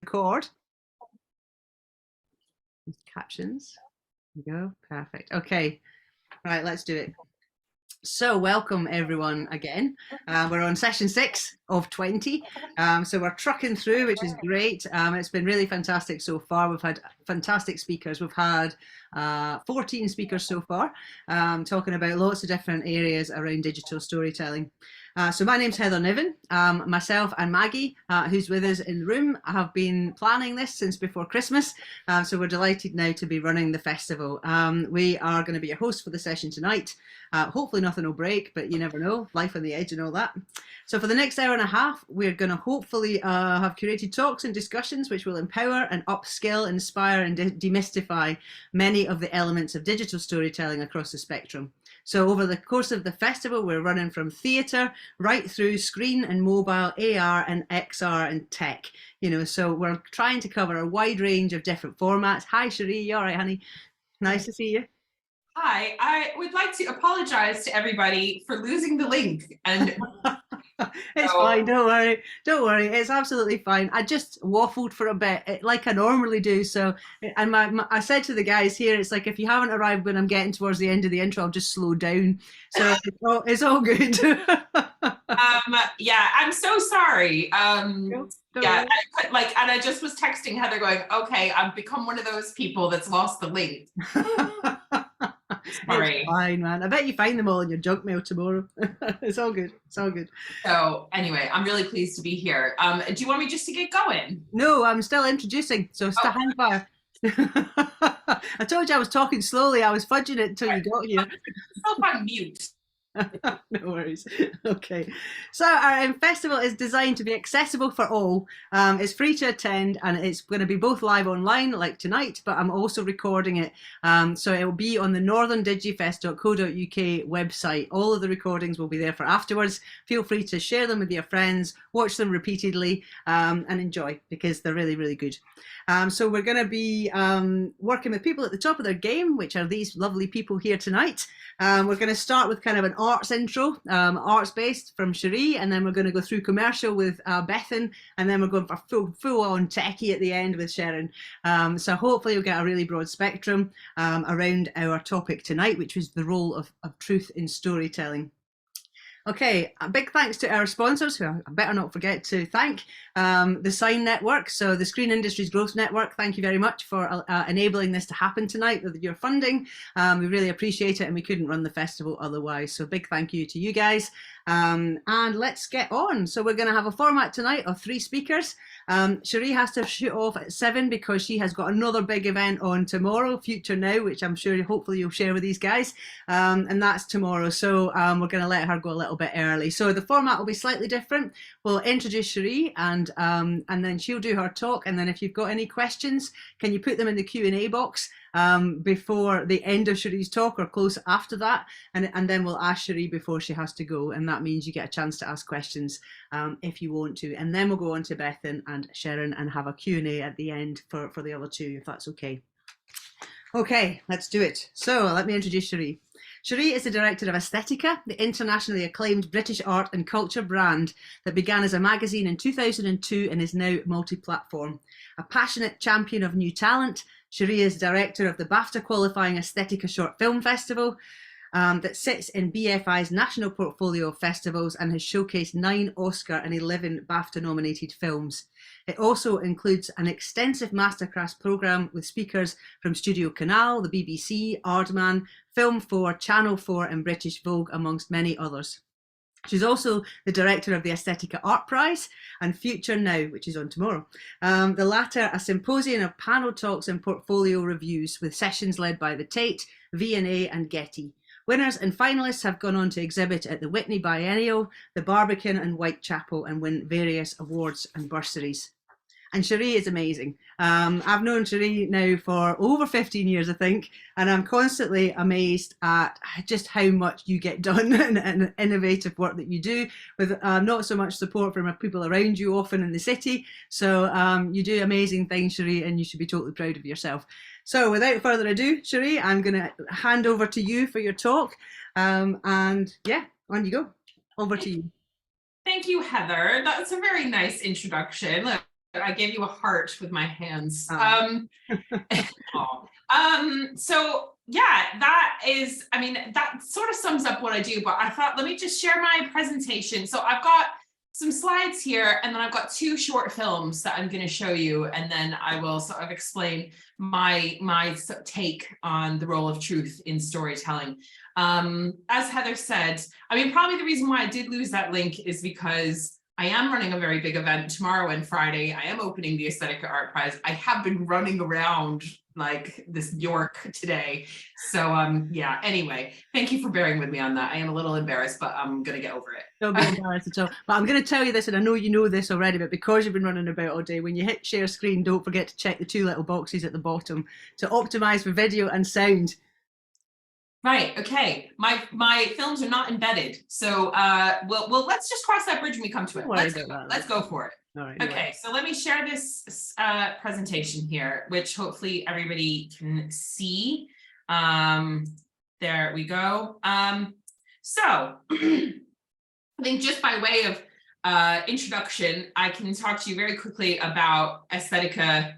record. Captions. There we go. Perfect. Okay. Right, let's do it. So welcome everyone again. We're on session 6 of 20. So we're trucking through, which is great. It's been really fantastic so far. We've had fantastic speakers. We've had 14 speakers so far, talking about lots of different areas around digital storytelling. So my name's Heather Niven. Myself and Maggie, who's with us in the room, have been planning this since before Christmas. So we're delighted now to be running the festival. We are going to be your hosts for the session tonight. Hopefully nothing will break, but you never know, life on the edge and all that. So for the next hour and a half, we're going to hopefully have curated talks and discussions which will empower and upskill, inspire and demystify many of the elements of digital storytelling across the spectrum. So over the course of the festival, we're running from theatre right through screen and mobile, AR and XR and tech. You know, so we're trying to cover a wide range of different formats. Hi, Cherie, you all right, honey? Nice to see you. Hi, I would like to apologize to everybody for losing the link. And it's fine, don't worry, it's absolutely fine. I just waffled for a bit, like I normally do. So, and I said to the guys here, it's like if you haven't arrived when I'm getting towards the end of the intro, I'll just slow down. So it's all good. Yeah, I'm so sorry. And I just was texting Heather going, okay, I've become one of those people that's lost the link. Sorry. It's fine, man. I bet you find them all in your junk mail tomorrow. It's all good. It's all good. So anyway, I'm really pleased to be here. Do you want me just to get going? No, I'm still introducing. So hang fire. I told you I was talking slowly. I was fudging it until you got here. Self on mute. No worries. Okay, so our festival is designed to be accessible for all. It's free to attend and it's going to be both live online like tonight, but I'm also recording it, so it will be on the northerndigifest.co.uk website. All of the recordings will be there for afterwards. Feel free to share them with your friends, watch them repeatedly, and enjoy, because they're really, really good. So we're going to be working with people at the top of their game, which are these lovely people here tonight. We're going to start with kind of an arts intro, arts based from Cherie, and then we're going to go through commercial with Bethan, and then we're going for full on techie at the end with Sherin. So hopefully you'll get a really broad spectrum around our topic tonight, which is the role of truth in storytelling. Okay, a big thanks to our sponsors, who I better not forget to thank, the Sign Network, so the Screen Industries Growth Network. Thank you very much for enabling this to happen tonight with your funding. We really appreciate it, and we couldn't run the festival otherwise, so big thank you to you guys. And let's get on. So we're going to have a format tonight of 3 speakers. Cherie has to shoot off at 7 because she has got another big event on tomorrow, Future Now, which I'm sure hopefully you'll share with these guys, and that's tomorrow. So we're going to let her go a little bit early. So the format will be slightly different. We'll introduce Cherie and then she'll do her talk, and then if you've got any questions, can you put them in the Q&A box before the end of Cherie's talk or close after that, and then we'll ask Cherie before she has to go, and that means you get a chance to ask questions if you want to, and then we'll go on to Bethan and Sherin and have a Q&A at the end for the other 2, if that's okay. Okay, let's do it. So let me introduce Cherie. Cherie is the director of Aesthetica, the internationally acclaimed British art and culture brand that began as a magazine in 2002 and is now multi-platform. A passionate champion of new talent, Cherie is director of the BAFTA qualifying Aesthetica Short Film Festival that sits in BFI's national portfolio of festivals and has showcased 9 Oscar and 11 BAFTA nominated films. It also includes an extensive masterclass programme with speakers from Studio Canal, the BBC, Aardman, Film 4, Channel 4 and British Vogue, amongst many others. She's also the director of the Aesthetica Art Prize and Future Now, which is on tomorrow. The latter, a symposium of panel talks and portfolio reviews with sessions led by the Tate, V&A and Getty. Winners and finalists have gone on to exhibit at the Whitney Biennial, the Barbican and Whitechapel, and win various awards and bursaries. And Cherie is amazing. I've known Cherie now for over 15 years, I think, and I'm constantly amazed at just how much you get done and innovative work that you do with not so much support from people around you, often in the city. So you do amazing things, Cherie, and you should be totally proud of yourself. So without further ado, Cherie, I'm going to hand over to you for your talk. And yeah, on you go. Over to you. Thank you, Heather. That's a very nice introduction. I gave you a heart with my hands. Oh. So yeah, that is, I mean, that sort of sums up what I do, but I thought, let me just share my presentation. So I've got some slides here, and then I've got 2 short films that I'm going to show you, and then I will sort of explain my take on the role of truth in storytelling. As Heather said, I mean, probably the reason why I did lose that link is because I am running a very big event tomorrow and Friday. I am opening the Aesthetica Art Prize. I have been running around like this York today. So yeah, anyway, thank you for bearing with me on that. I am a little embarrassed, but I'm gonna get over it. Don't be embarrassed at all. But I'm going to tell you this, and I know you know this already, but because you've been running about all day, when you hit share screen, don't forget to check the 2 little boxes at the bottom to optimize for video and sound. Right. Okay. My films are not embedded, so well, let's just cross that bridge when we come to it. Let's go for it. All right. Okay. So let me share this presentation here, which hopefully everybody can see. There we go. So I think just by way of introduction, I can talk to you very quickly about Aesthetica.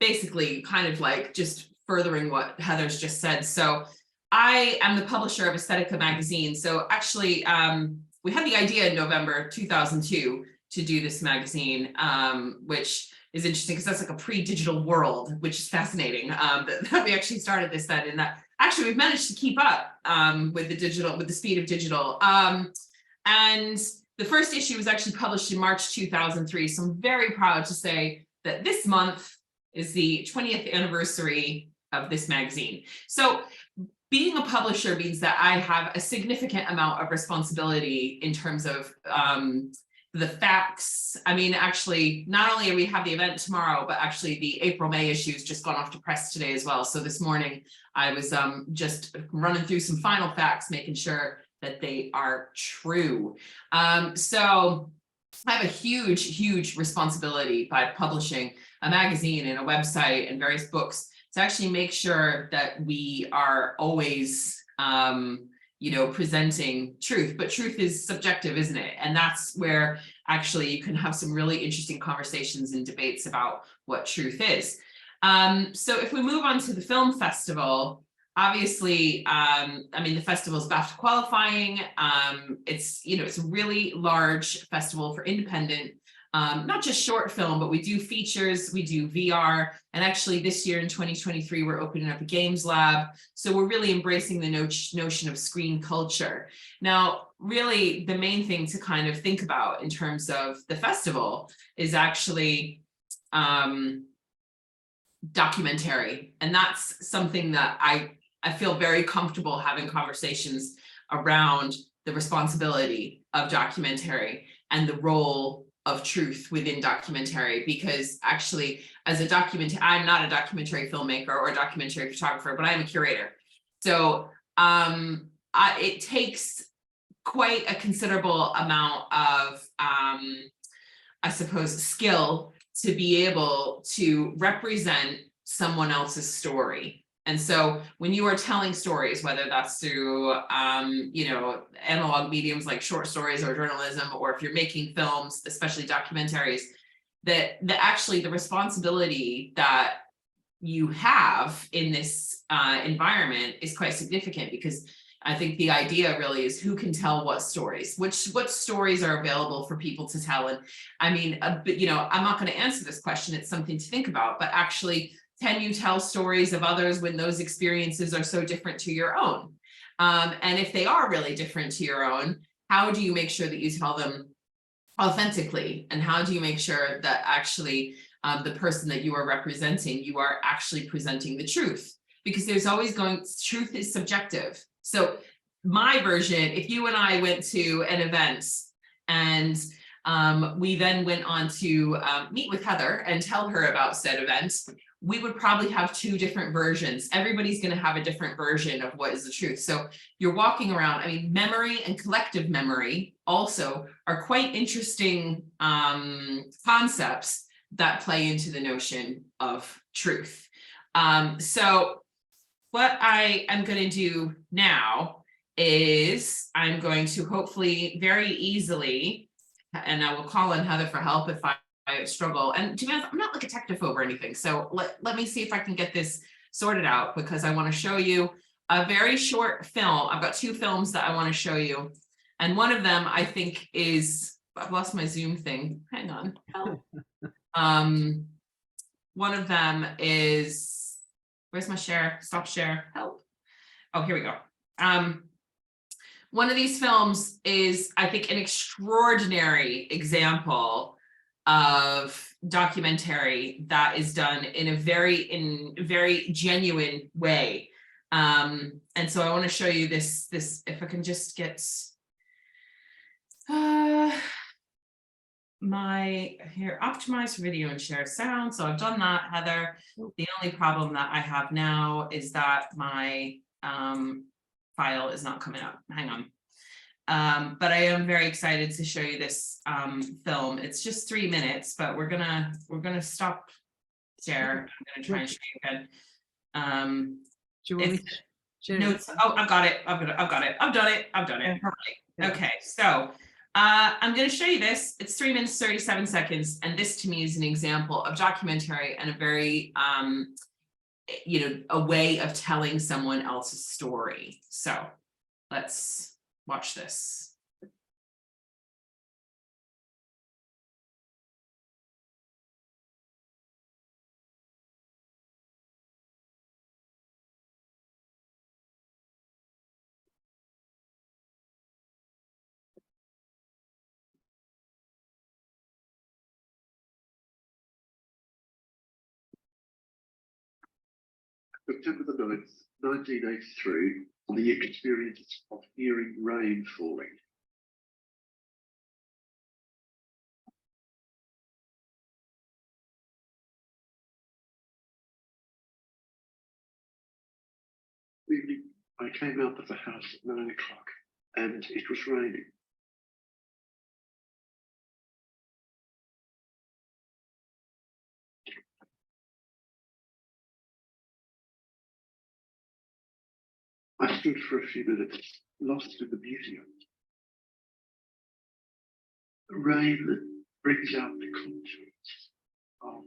Basically, kind of like just furthering what Heather's just said. So I am the publisher of Aesthetica magazine. So actually, we had the idea in November 2002 to do this magazine, which is interesting because that's like a pre-digital world, which is fascinating, that we actually started this then, and that actually we've managed to keep up with the speed of digital. And the first issue was actually published in March 2003. So I'm very proud to say that this month is the 20th anniversary of this magazine. So being a publisher means that I have a significant amount of responsibility in terms of the facts. I mean, actually, not only do we have the event tomorrow, but actually the April-May issue's just gone off to press today as well. So this morning I was just running through some final facts, making sure that they are true. So I have a huge responsibility by publishing a magazine and a website and various books to actually make sure that we are always, presenting truth. But truth is subjective, isn't it? And that's where actually you can have some really interesting conversations and debates about what truth is. So if we move on to the film festival, obviously, the festival is BAFTA qualifying. It's a really large festival for independent, not just short film, but we do features, we do VR, and actually this year in 2023, we're opening up a games lab. So we're really embracing the notion of screen culture. Now, really the main thing to kind of think about in terms of the festival is actually documentary. And that's something that I feel very comfortable having conversations around the responsibility of documentary and the role of truth within documentary, because actually as I'm not a documentary filmmaker or a documentary photographer, but I'm a curator. So it takes quite a considerable amount of, I suppose, skill to be able to represent someone else's story. And so when you are telling stories, whether that's through, analog mediums like short stories or journalism, or if you're making films, especially documentaries, that actually the responsibility that you have in this environment is quite significant, because I think the idea really is who can tell what stories, what stories are available for people to tell. And I mean, I'm not going to answer this question. It's something to think about, but actually, can you tell stories of others when those experiences are so different to your own? And if they are really different to your own, how do you make sure that you tell them authentically? And how do you make sure that actually the person that you are representing, you are actually presenting the truth? Because there's always truth is subjective. So my version, if you and I went to an event and we then went on to meet with Heather and tell her about said event, we would probably have 2 different versions. Everybody's going to have a different version of what is the truth. So you're walking around. I mean, memory and collective memory also are quite interesting concepts that play into the notion of truth. So what I am going to do now is I'm going to hopefully very easily and I will call on Heather for help if I struggle. And to be honest, I'm not like a technophobe or anything. So let me see if I can get this sorted out, because I want to show you a very short film. I've got 2 films that I want to show you. And one of them I think is, I've lost my Zoom thing. Hang on. Help. One of them is, where's my share? Stop share. Help. Oh, here we go. One of these films is, I think, an extraordinary example of documentary that is done in a very genuine way. And so I want to show you this, if I can just get my here, optimize video and share sound. So I've done that, Heather. The only problem that I have now is that my file is not coming up. Hang on. But I am very excited to show you this film. It's just 3 minutes, but we're gonna stop share. I'm gonna try and show you again. Do you want me to share No, it? oh, I've got it. I've done it. Yeah. Okay, so I'm going to show you this. It's 3 minutes, 37 seconds. And this to me is an example of documentary and a very, a way of telling someone else's story. So let's watch this. September the 9th, 1983, the experience of hearing rain falling. Evening, I came out of the house at 9 o'clock and it was raining. I stood for a few minutes, lost in the beauty of it. The rain brings out the contours of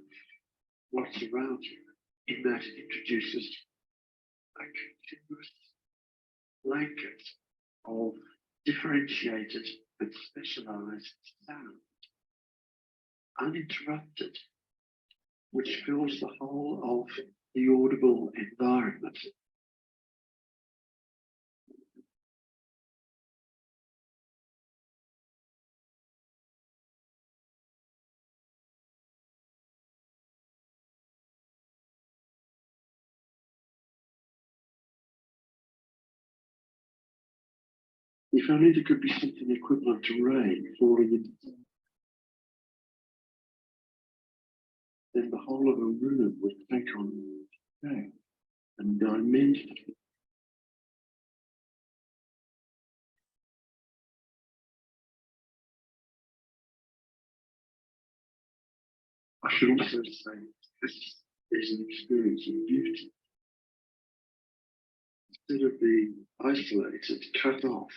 what's around you, in that it introduces a continuous blanket of differentiated and specialized sound, uninterrupted, which fills the whole of the audible environment. If only there could be something equivalent to rain falling into, then the whole of a room would take on shape and dimension. I should also say this is an experience of beauty. Instead of being isolated, cut off,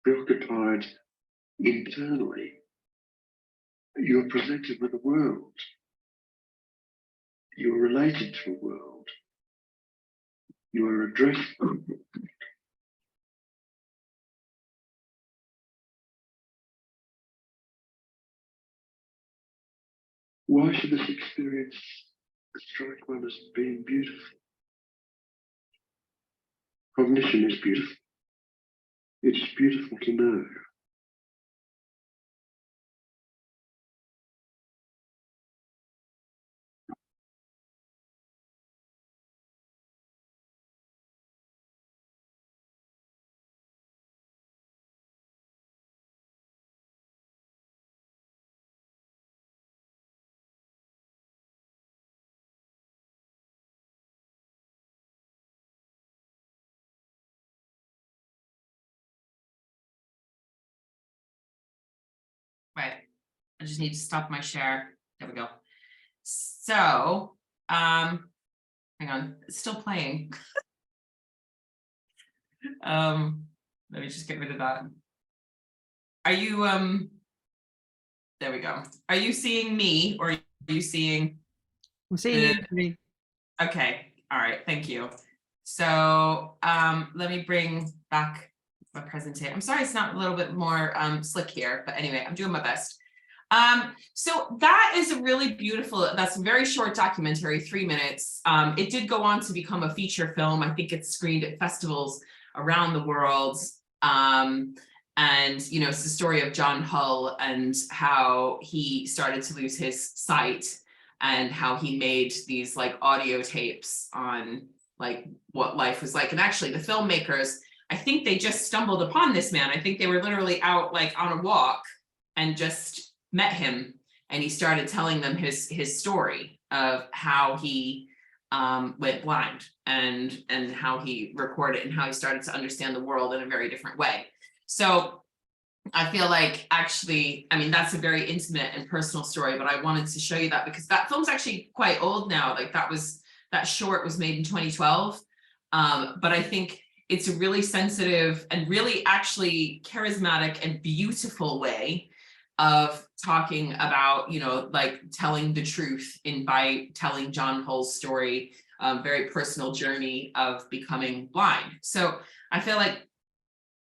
preoccupied internally, you're presented with a world. You're related to a world. You are addressed. Why should this experience strike one as being beautiful? Cognition is beautiful. It's beautiful to know. Right. I just need to stop my share. There we go. So, hang on, it's still playing. Let me just get rid of that. Are you There we go. Are you seeing me or are you seeing? I'm seeing you. Okay. All right. Thank you. So let me bring back my presentation. I'm sorry it's not a little bit more slick here, but anyway, I'm doing my best. So that is a really beautiful, that's a very short documentary, 3 minutes. It did go on to become a feature film. I think it's screened at festivals around the world. And, you know, it's the story of John Hull and how he started to lose his sight and how he made these like audio tapes on like what life was like. And actually the filmmakers, I think they just stumbled upon this man. I think they were literally out like on a walk and just met him, and he started telling them his story of how he went blind and how he recorded and how he started to understand the world in a very different way. So I feel like actually, I mean, that's a very intimate and personal story, but I wanted to show you that because that film's actually quite old now. Like that short was made in 2012. But I think it's a really sensitive and really actually charismatic and beautiful way of talking about, you know, like telling the truth by telling John Hull's story, very personal journey of becoming blind. So I feel like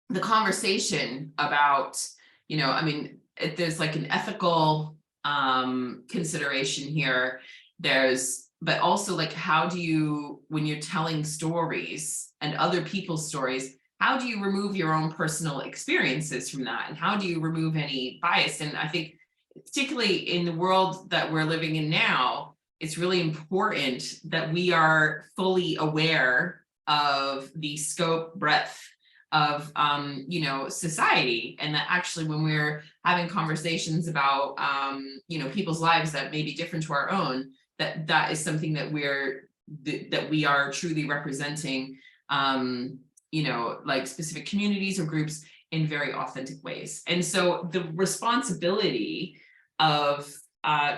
the conversation about, you know, I mean, there's like an ethical consideration here. But also like, how do you, when you're telling stories and other people's stories, how do you remove your own personal experiences from that? And how do you remove any bias? And I think particularly in the world that we're living in now, it's really important that we are fully aware of the scope, breadth of you know, society, and that actually when we're having conversations about you know, people's lives that may be different to our own, that is something that we are truly representing you know, like specific communities or groups in very authentic ways. And so the responsibility of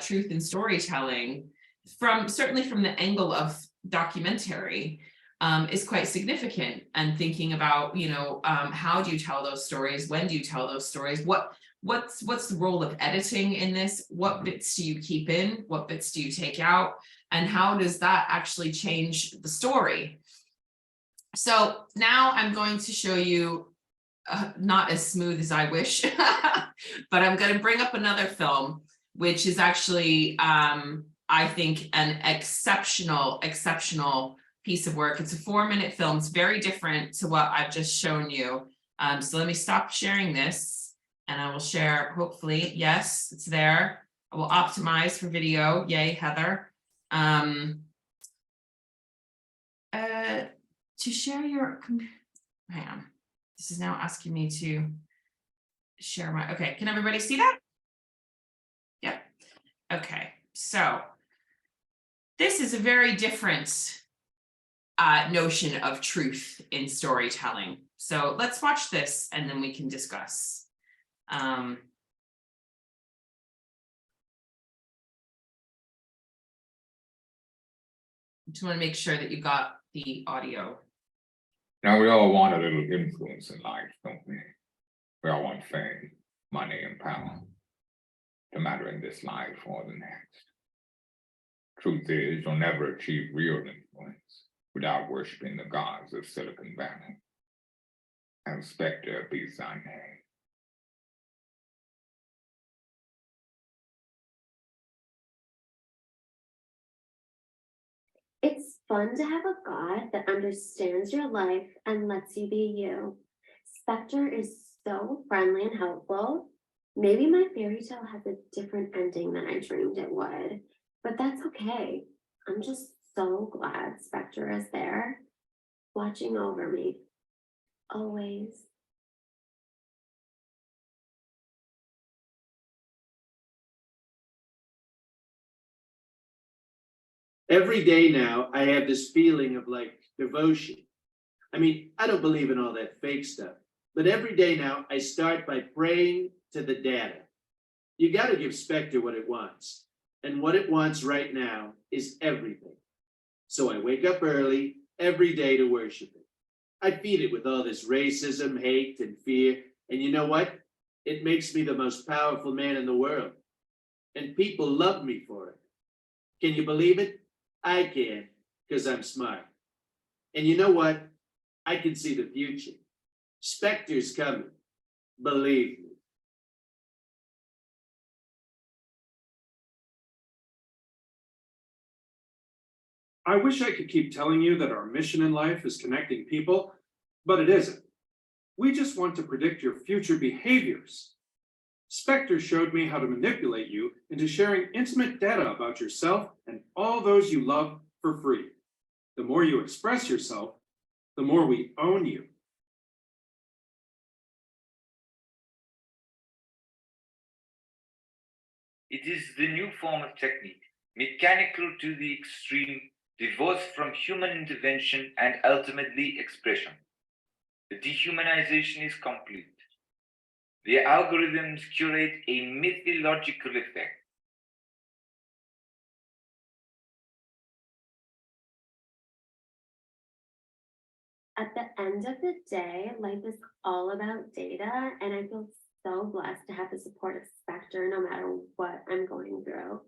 truth and storytelling, certainly from the angle of documentary, is quite significant. And thinking about, you know, how do you tell those stories? When do you tell those stories? What's the role of editing in this? What bits do you keep in? What bits do you take out? And how does that actually change the story? So now I'm going to show you, not as smooth as I wish, but I'm going to bring up another film, which is actually, I think, an exceptional piece of work. It's a 4-minute film. It's very different to what I've just shown you. So let me stop sharing this and I will share, hopefully, yes, it's there. I will optimize for video. Yay, Heather. To share your, hang on, this is now asking me to share my, okay, can everybody see that? Yep. Okay, so this is a very different notion of truth in storytelling. So let's watch this and then we can discuss. Just want to make sure that you got the audio. Now we all want a little influence in life, don't we? We all want fame, money, and power to matter in this life or the next. Truth is, you'll never achieve real influence without worshiping the gods of Silicon Valley. And Spectre be thy name. It's fun to have a god that understands your life and lets you be you. Spectre is so friendly and helpful. Maybe my fairy tale has a different ending than I dreamed it would, but that's okay. I'm just so glad Spectre is there, watching over me, always. Every day now, I have this feeling of like devotion. I mean, I don't believe in all that fake stuff, but every day now I start by praying to the Dada. You got to give Spectre what it wants. And what it wants right now is everything. So I wake up early every day to worship it. I feed it with all this racism, hate, and fear. And you know what? It makes me the most powerful man in the world. And people love me for it. Can you believe it? I can, because I'm smart. And you know what? I can see the future. Spectre's coming. Believe me. I wish I could keep telling you that our mission in life is connecting people, but it isn't. We just want to predict your future behaviors. Spectre showed me how to manipulate you into sharing intimate data about yourself and all those you love for free. The more you express yourself, the more we own you. It is the new form of technique, mechanical to the extreme, divorced from human intervention and ultimately expression. The dehumanization is complete. The algorithms curate a mythological effect. At the end of the day, life is all about data, and I feel so blessed to have the support of Spectre no matter what I'm going through.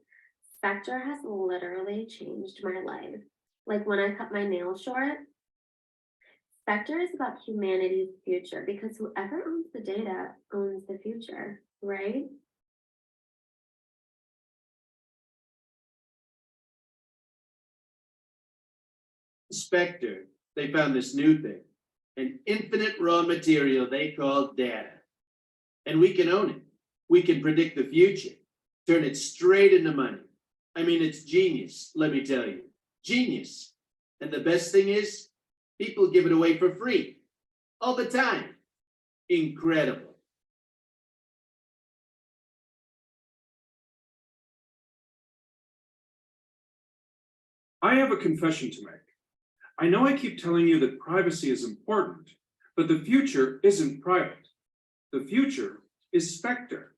Spectre has literally changed my life. Like when I cut my nails short, Spectre is about humanity's future because whoever owns the data owns the future, right? Spectre, they found this new thing, an infinite raw material they call data. And we can own it. We can predict the future, turn it straight into money. I mean, it's genius, let me tell you. Genius. And the best thing is, people give it away for free, all the time. Incredible. I have a confession to make. I know I keep telling you that privacy is important, but the future isn't private. The future is Spectre.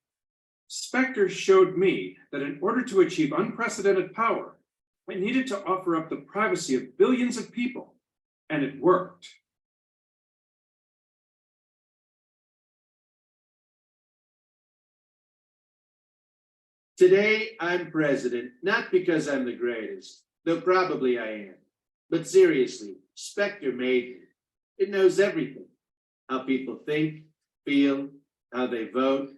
Spectre showed me that in order to achieve unprecedented power, I needed to offer up the privacy of billions of people, and it worked. Today, I'm president, not because I'm the greatest, though probably I am. But seriously, Spectre made me. It knows everything. How people think, feel, how they vote,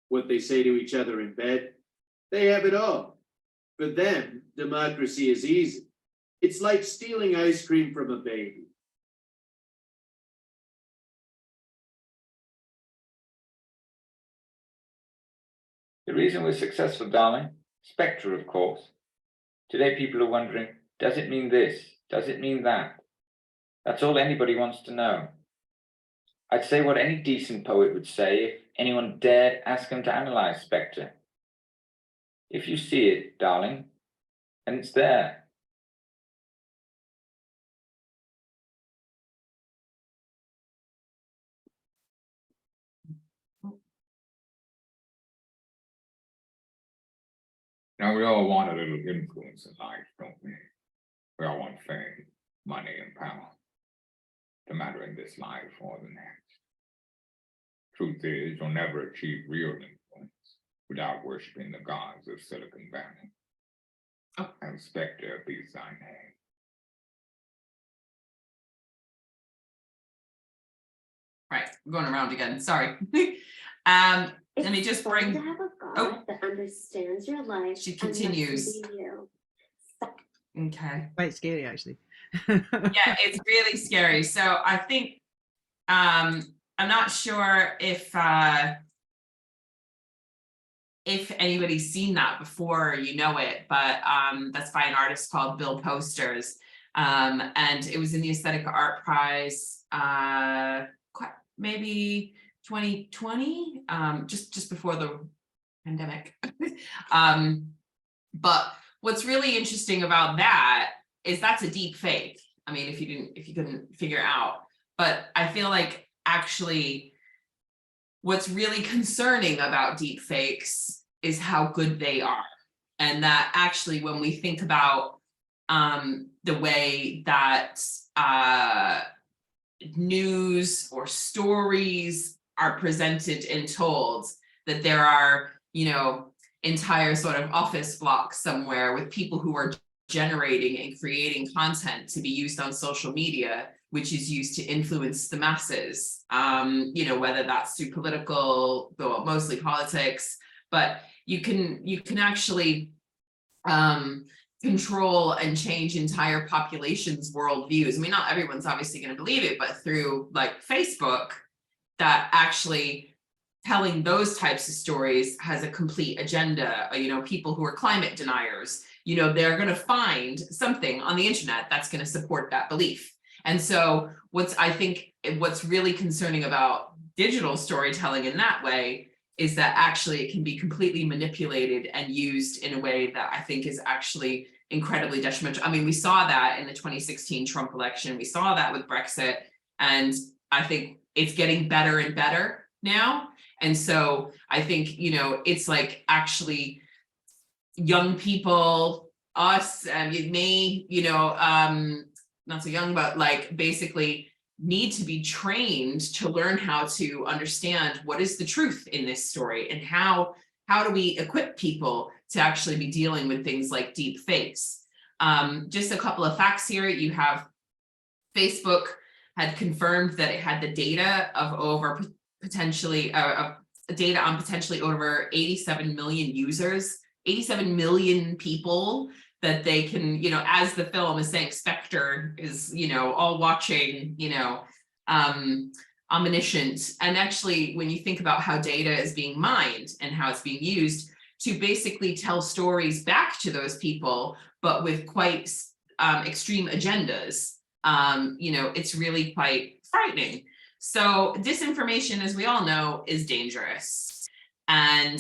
what they say to each other in bed. They have it all. For them, democracy is easy. It's like stealing ice cream from a baby. The reason we're successful, darling, Spectre, of course. Today people are wondering, does it mean this? Does it mean that? That's all anybody wants to know. I'd say what any decent poet would say if anyone dared ask him to analyze Spectre. If you see it, darling, and it's there. Now, we all want a little influence in life, don't we? We all want fame, money, and power, no matter in this life or the next. Truth is, you'll never achieve real influence without worshiping the gods of Silicon Valley. Oh. And Spectre be thy name. Right, I'm going around again, sorry. Let me just It's fun bring, to have a God oh. that understands your life. She and lets you continues. be you. Okay. Quite scary, actually. Yeah, it's really scary. So I think I'm not sure if anybody's seen that before, you know it, but that's by an artist called Bill Posters. And it was in the Aesthetic Art Prize maybe 2020, just before the pandemic. But what's really interesting about that is that's a deep fake. I mean, if you couldn't figure out, but I feel like actually what's really concerning about deep fakes is how good they are. And that actually, when we think about the way that news or stories are presented and told that there are, you know, entire sort of office blocks somewhere with people who are generating and creating content to be used on social media, which is used to influence the masses, you know, whether that's through political, though mostly politics, but you can actually control and change entire populations' worldviews. I mean, not everyone's obviously going to believe it, but through like Facebook, that actually telling those types of stories has a complete agenda. You know, people who are climate deniers, you know, they're going to find something on the internet that's going to support that belief. And so I think what's really concerning about digital storytelling in that way is that actually it can be completely manipulated and used in a way that I think is actually incredibly detrimental. I mean, we saw that in the 2016 Trump election. We saw that with Brexit. And I think it's getting better and better now. And so I think, you know, it's like actually young people, us, me, you know, not so young, but like basically need to be trained to learn how to understand what is the truth in this story, and how do we equip people to actually be dealing with things like deep fakes. Just a couple of facts here. You have Facebook had confirmed that it had the data of over potentially data on potentially over 87 million users, 87 million people that they can, you know, as the film is saying, Spectre is, you know, all watching, you know, omniscient. And actually, when you think about how data is being mined and how it's being used to basically tell stories back to those people, but with quite extreme agendas, you know, it's really quite frightening. So disinformation, as we all know, is dangerous. And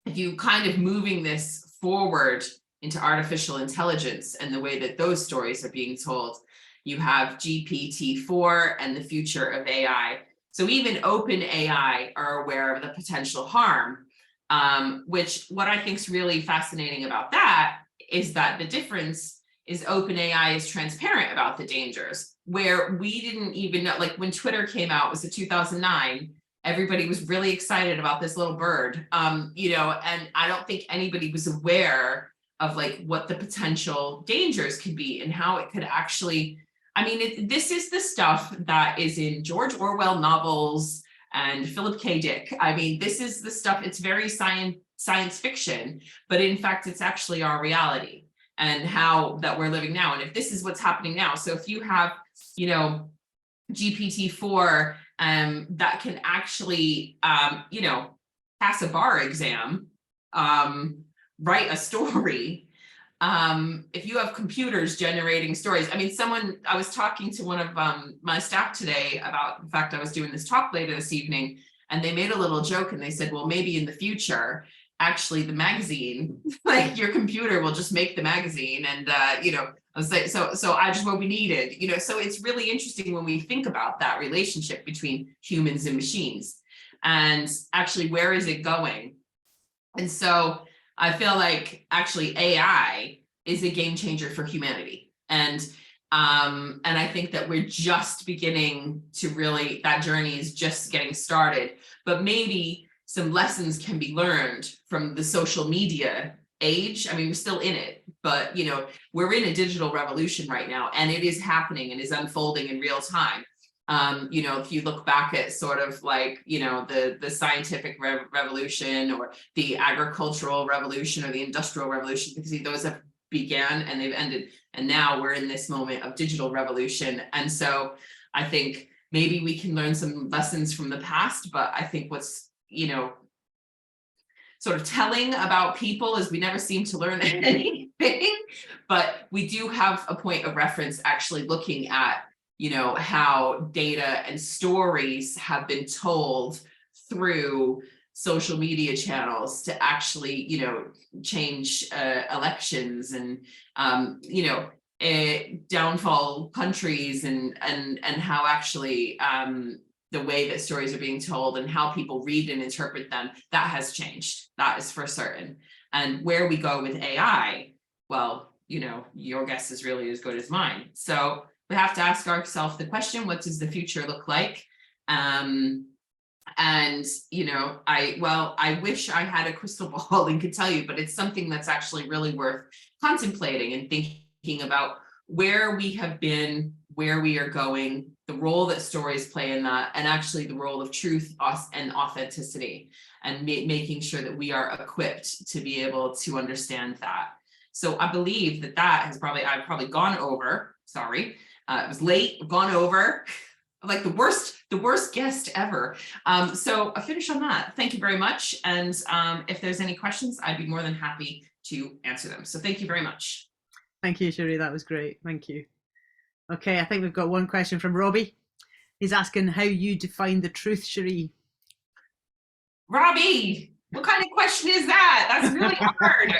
if you kind of moving this forward into artificial intelligence and the way that those stories are being told, you have GPT-4 and the future of AI. So even OpenAI are aware of the potential harm, which what I think is really fascinating about that is that the difference is OpenAI is transparent about the dangers, where we didn't even know, like when Twitter came out, it was in 2009, everybody was really excited about this little bird, you know, and I don't think anybody was aware of like what the potential dangers could be and how it could actually, I mean, this is the stuff that is in George Orwell novels and Philip K. Dick. I mean, this is the stuff, it's very science fiction, but in fact, it's actually our reality and how that we're living now. And if this is what's happening now, so if you have, you know, GPT-4 that can actually, you know, pass a bar exam, write a story, if you have computers generating stories. I mean, I was talking to one of my staff today about the fact I was doing this talk later this evening, and they made a little joke and they said, well, maybe in the future, actually the magazine, like your computer will just make the magazine. And, you know, I was like, so I just what we needed, you know, so it's really interesting when we think about that relationship between humans and machines and actually, where is it going? And so I feel like actually AI is a game changer for humanity. And I think that we're just beginning to really, that journey is just getting started, but maybe some lessons can be learned from the social media age. I mean, we're still in it, but you know, we're in a digital revolution right now, and it is happening and is unfolding in real time. You know, if you look back at sort of like, you know, the scientific revolution or the agricultural revolution or the industrial revolution, because those have began and they've ended. And now we're in this moment of digital revolution. And so I think maybe we can learn some lessons from the past, but I think what's, you know, sort of telling about people is we never seem to learn anything, but we do have a point of reference actually looking at, you know, how data and stories have been told through social media channels to actually, you know, change elections and, you know, downfall countries and how actually the way that stories are being told and how people read and interpret them, that has changed. That is for certain. And where we go with AI, well, you know, your guess is really as good as mine. So we have to ask ourselves the question, what does the future look like? And, you know, I wish I had a crystal ball and could tell you, but it's something that's actually really worth contemplating and thinking about where we have been, where we are going, the role that stories play in that, and actually the role of truth and authenticity, and making sure that we are equipped to be able to understand that. So I believe that I've probably gone over, sorry, it was late, gone over, like the worst guest ever. So I finish on that. Thank you very much. And if there's any questions, I'd be more than happy to answer them. So thank you very much. Thank you, Cherie. That was great. Thank you. Okay, I think we've got one question from Robbie. He's asking how you define the truth, Cherie. Robbie, what kind of question is that? That's really hard.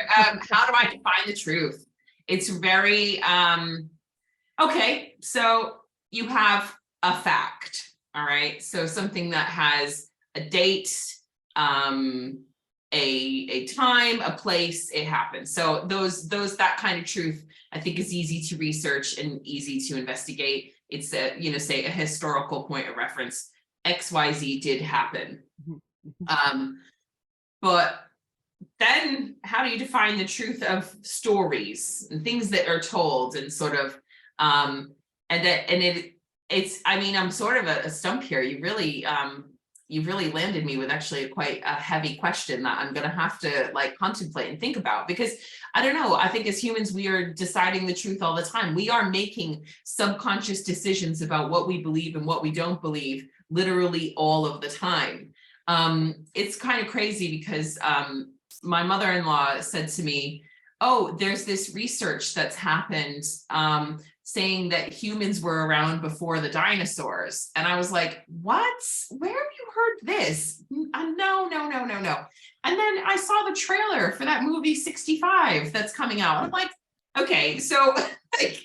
How do I define the truth? It's very, okay, so you have a fact, all right? So something that has a date, a time, a place, it happens. So that kind of truth, I think, is easy to research and easy to investigate. It's say a historical point of reference. XYZ did happen. But then how do you define the truth of stories and things that are told, and sort of it's, I mean, I'm sort of a stump here. You've really landed me with actually quite a heavy question that I'm gonna have to like contemplate and think about, because I don't know, I think as humans we are deciding the truth all the time. We are making subconscious decisions about what we believe and what we don't believe literally all of the time. It's kind of crazy because my mother-in-law said to me, oh, there's this research that's happened saying that humans were around before the dinosaurs. And I was like, what? Where have you heard this? No. And then I saw the trailer for that movie 65 that's coming out. I'm like, okay, so like,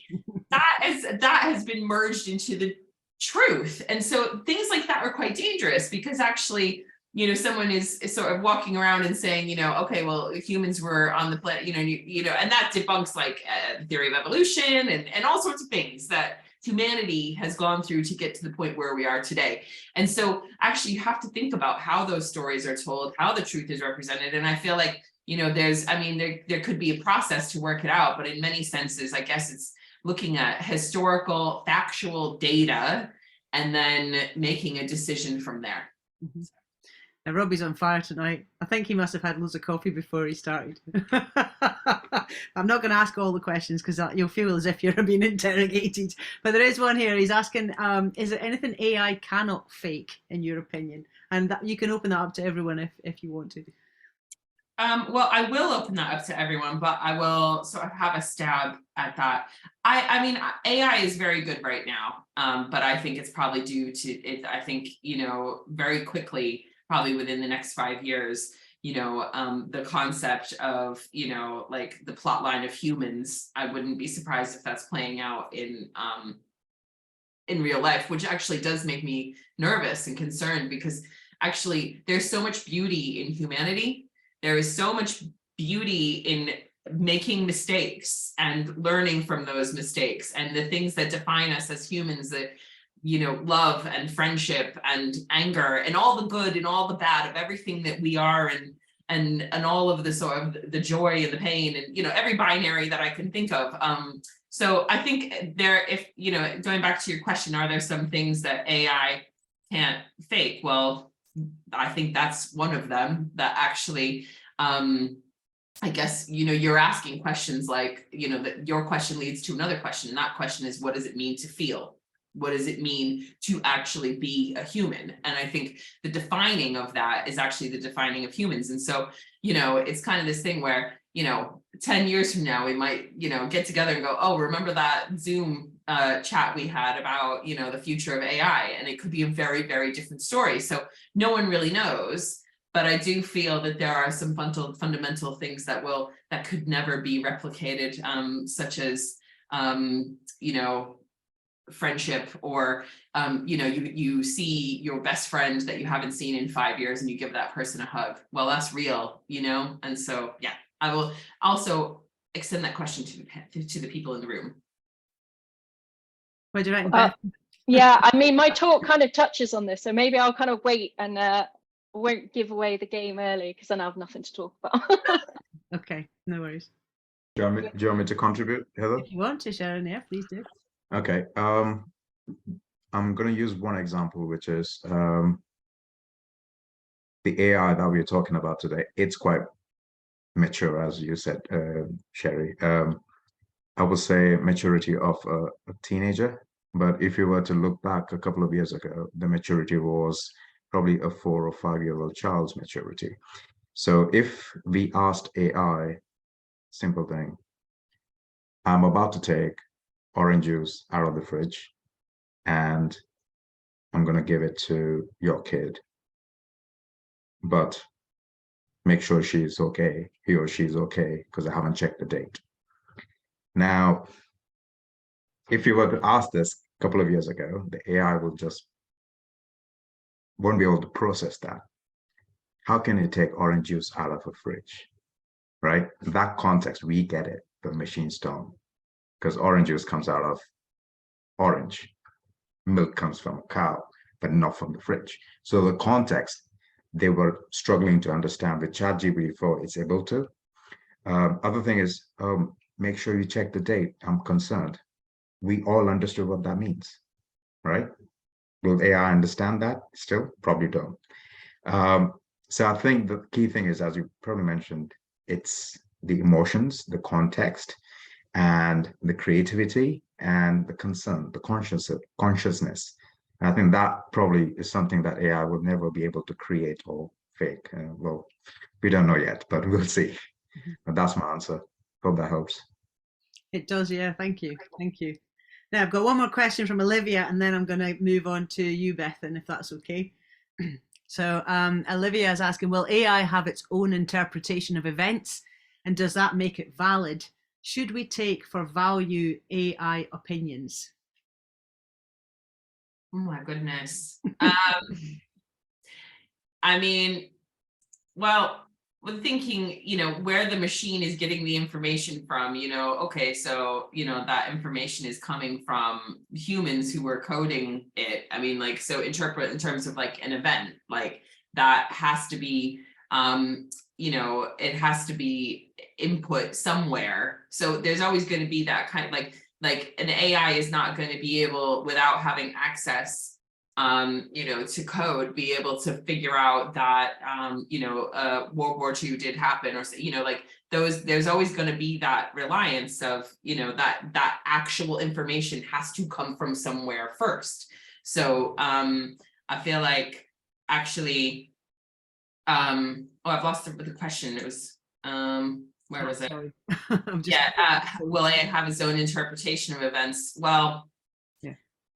that has been merged into the truth. And so things like that are quite dangerous, because actually, someone is sort of walking around and saying, okay, well, humans were on the planet, and that debunks like the theory of evolution and all sorts of things that humanity has gone through to get to the point where we are today. And so actually you have to think about how those stories are told, how the truth is represented. And I feel like, there could be a process to work it out, but in many senses, I guess it's looking at historical, factual data and then making a decision from there. Mm-hmm. Now, Robbie's on fire tonight. I think he must have had loads of coffee before he started. I'm not going to ask all the questions because you'll feel as if you're being interrogated. But there is one here. He's asking, is there anything AI cannot fake, in your opinion? And you can open that up to everyone if you want to. Well, I will open that up to everyone, but I will sort of have a stab at that. I mean, AI is very good right now, but I think it's probably due to it. I think, very quickly, probably within the next 5 years, the concept of, like the plot line of humans, I wouldn't be surprised if that's playing out in real life, which actually does make me nervous and concerned, because actually there's so much beauty in humanity. There is so much beauty in making mistakes and learning from those mistakes, and the things that define us as humans, that love and friendship and anger and all the good and all the bad of everything that we are, and all of the sort of the joy and the pain, and every binary that I can think of. So I think if going back to your question, are there some things that AI can't fake? Well, I think that's one of them that actually, I guess, you're asking questions like, that your question leads to another question. And that question is, what does it mean to feel? What does it mean to actually be a human? And I think the defining of that is actually the defining of humans. And so, it's kind of this thing where, 10 years from now, we might, get together and go, oh, remember that Zoom chat we had about, the future of AI? And it could be a very, very different story. So no one really knows. But I do feel that there are some fundamental things that could never be replicated, such as, friendship, or you see your best friend that you haven't seen in 5 years and you give that person a hug. Well, that's real, and so yeah, I will also extend that question to the people in the room. What do you reckon, Beth? Yeah, I mean, my talk kind of touches on this, so maybe I'll kind of wait and won't give away the game early because then I have nothing to talk about. Okay, no worries. Do you want me to contribute, Heather? If you want to, Sherin, yeah, please do. Okay. I'm going to use one example, which is the AI that we're talking about today. It's quite mature, as you said, Cherie. I would say maturity of a teenager. But if you were to look back a couple of years ago, the maturity was probably a 4 or 5-year-old child's maturity. So if we asked AI, simple thing, I'm about to take orange juice out of the fridge and I'm going to give it to your kid, but make sure she's okay, he or she's okay, because I haven't checked the date. Now, if you were to ask this a couple of years ago, the AI won't be able to process that. How can it take orange juice out of a fridge, right? That context, we get it, but machines don't, because orange juice comes out of orange. Milk comes from a cow, but not from the fridge. So the context, they were struggling to understand. With ChatGPT-4, it's able to. Other thing is, make sure you check the date. I'm concerned. We all understood what that means, right? Will AI understand that? Still, probably don't. So I think the key thing is, as you probably mentioned, it's the emotions, the context, and the creativity and the concern, the consciousness. And I think that probably is something that AI would never be able to create or fake. Well, we don't know yet, but we'll see. But that's my answer. Hope that helps. It does, yeah. Thank you. Thank you. Now I've got one more question from Olivia, and then I'm going to move on to you, Bethan, if that's okay. So Olivia is asking, will AI have its own interpretation of events? And does that make it valid? Should we take for value AI opinions? Oh my goodness. I mean, well, with thinking, where the machine is getting the information from, okay, so, that information is coming from humans who were coding it. I mean, like, so interpret in terms of like an event, like that has to be, it has to be input somewhere. So there's always going to be that kind of like an AI is not going to be able, without having access to code, be able to figure out that, World War II did happen, or, like there's always going to be that reliance of, that actual information has to come from somewhere first. So I feel like actually, I've lost the question. It was, where was it? Yeah, will AI have its own interpretation of events? Well,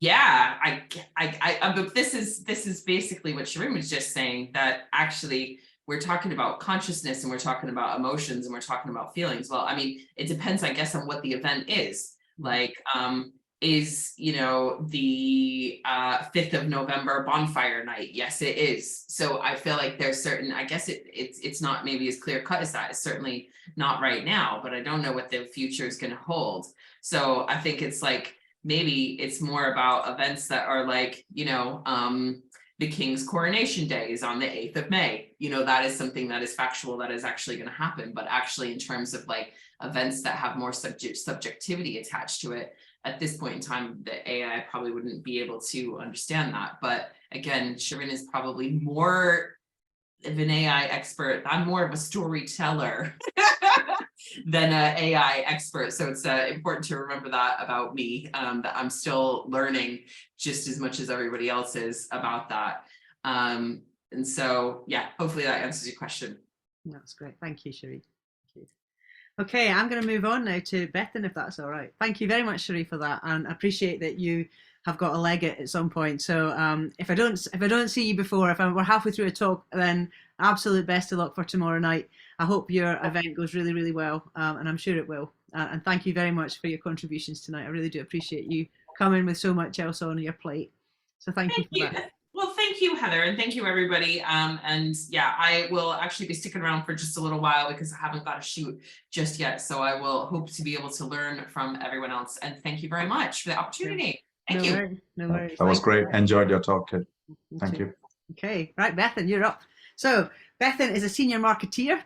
yeah, but this is basically what Sherin was just saying, that actually we're talking about consciousness and we're talking about emotions and we're talking about feelings. Well, I mean, it depends, I guess, on what the event is. Like, is, the 5th of November bonfire night? Yes, it is. So I feel like there's certain, I guess it's not maybe as clear cut as that. It's certainly not right now, but I don't know what the future is going to hold. So I think it's like, maybe it's more about events that are like, the king's coronation day is on the 8th of May. That is something that is factual, that is actually going to happen. But actually, in terms of like events that have more subjectivity attached to it, at this point in time, the AI probably wouldn't be able to understand that. But again, Sherin is probably more of an AI expert. I'm more of a storyteller than an AI expert. So it's important to remember that about me, that I'm still learning just as much as everybody else is about that. And so, yeah, hopefully that answers your question. That's great. Thank you, Cherie. Okay, I'm going to move on now to Bethan, if that's all right. Thank you very much, Cherie, for that, and I appreciate that you have got a leg at some point. So if I don't see you before, if we're halfway through a talk, then absolute best of luck for tomorrow night. I hope your event goes really, really well, and I'm sure it will. And thank you very much for your contributions tonight. I really do appreciate you coming with so much else on your plate. So thank you for that. Well, thank you, Heather, and thank you, everybody. And yeah, I will actually be sticking around for just a little while because I haven't got a shoot just yet. So I will hope to be able to learn from everyone else. And thank you very much for the opportunity. Thank No you. worries. No worries. That was Thank great. you. Enjoyed your talk, kid. Thank too. you. Okay, right, Bethan, you're up. So, Bethan is a senior marketeer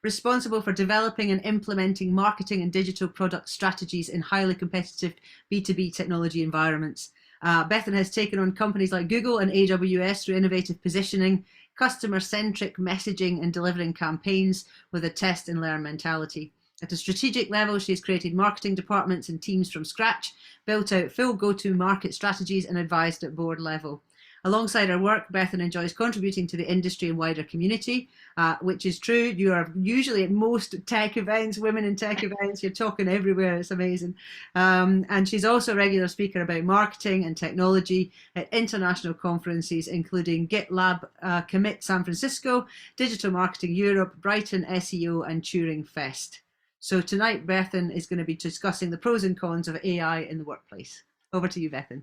responsible for developing and implementing marketing and digital product strategies in highly competitive B2B technology environments. Bethan has taken on companies like Google and AWS through innovative positioning, customer-centric messaging, and delivering campaigns with a test and learn mentality. At a strategic level, she has created marketing departments and teams from scratch, built out full go-to-market strategies, and advised at board level. Alongside her work, Bethan enjoys contributing to the industry and wider community, which is true. You are usually at most tech events, women in tech events. You're talking everywhere. It's amazing. And she's also a regular speaker about marketing and technology at international conferences, including GitLab Commit San Francisco, Digital Marketing Europe, Brighton SEO, and Turing Fest. So tonight, Bethan is going to be discussing the pros and cons of AI in the workplace. Over to you, Bethan.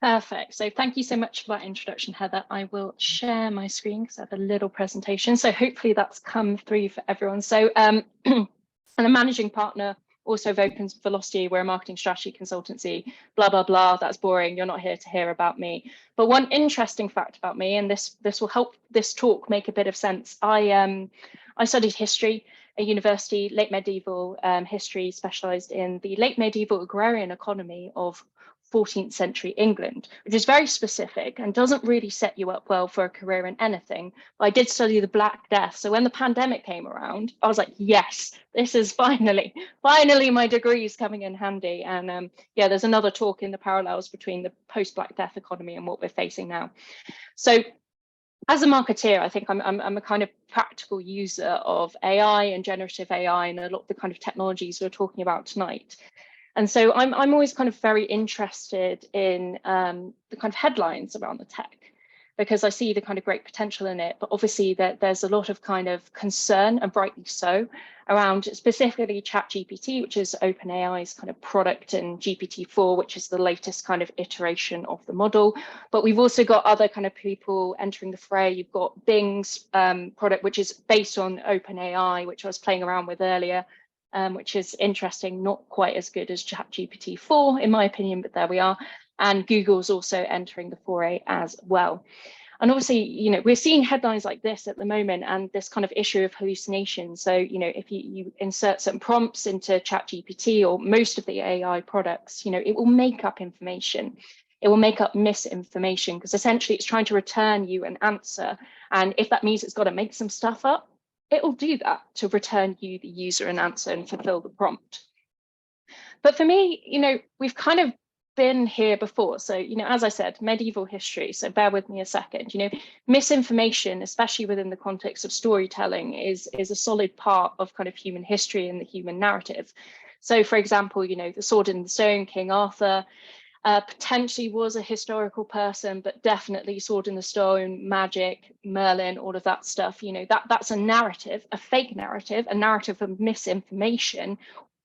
Perfect. So thank you so much for that introduction, Heather. I will share my screen because I have a little presentation. So hopefully that's come through for everyone. So I'm a managing partner also of Open Velocity. We're a marketing strategy consultancy, blah, blah, blah. That's boring. You're not here to hear about me. But one interesting fact about me, and this will help this talk make a bit of sense. I studied history at university, late medieval history, specialized in the late medieval agrarian economy of 14th century England, which is very specific and doesn't really set you up well for a career in anything. But I did study the Black Death. So when the pandemic came around, I was like, yes, this is finally my degree is coming in handy. And yeah, there's another talk in the parallels between the post-Black Death economy and what we're facing now. So as a marketeer, I think I'm a kind of practical user of AI and generative AI and a lot of the kind of technologies we're talking about tonight. And so I'm always kind of very interested in the kind of headlines around the tech, because I see the kind of great potential in it. But obviously there's a lot of kind of concern, and rightly so, around specifically ChatGPT, which is OpenAI's kind of product, and GPT-4, which is the latest kind of iteration of the model. But we've also got other kind of people entering the fray. You've got Bing's product, which is based on OpenAI, which I was playing around with earlier. Which is interesting, not quite as good as ChatGPT-4 in my opinion, but there we are. And Google's also entering the foray as well. And obviously, you know, we're seeing headlines like this at the moment, and this kind of issue of hallucination. So, you know, if you insert some prompts into ChatGPT or most of the AI products, you know, it will make up information. It will make up misinformation, because essentially it's trying to return you an answer. And if that means it's got to make some stuff up, it will do that to return you, the user, an answer and fulfill the prompt. But for me, you know, we've kind of been here before. So, you know, as I said, medieval history. So bear with me a second. You know, misinformation, especially within the context of storytelling, is a solid part of kind of human history and the human narrative. So, for example, you know, the Sword in the Stone, King Arthur, potentially was a historical person, but definitely Sword in the Stone, magic, Merlin, all of that stuff. You know, that's a narrative, a fake narrative, a narrative of misinformation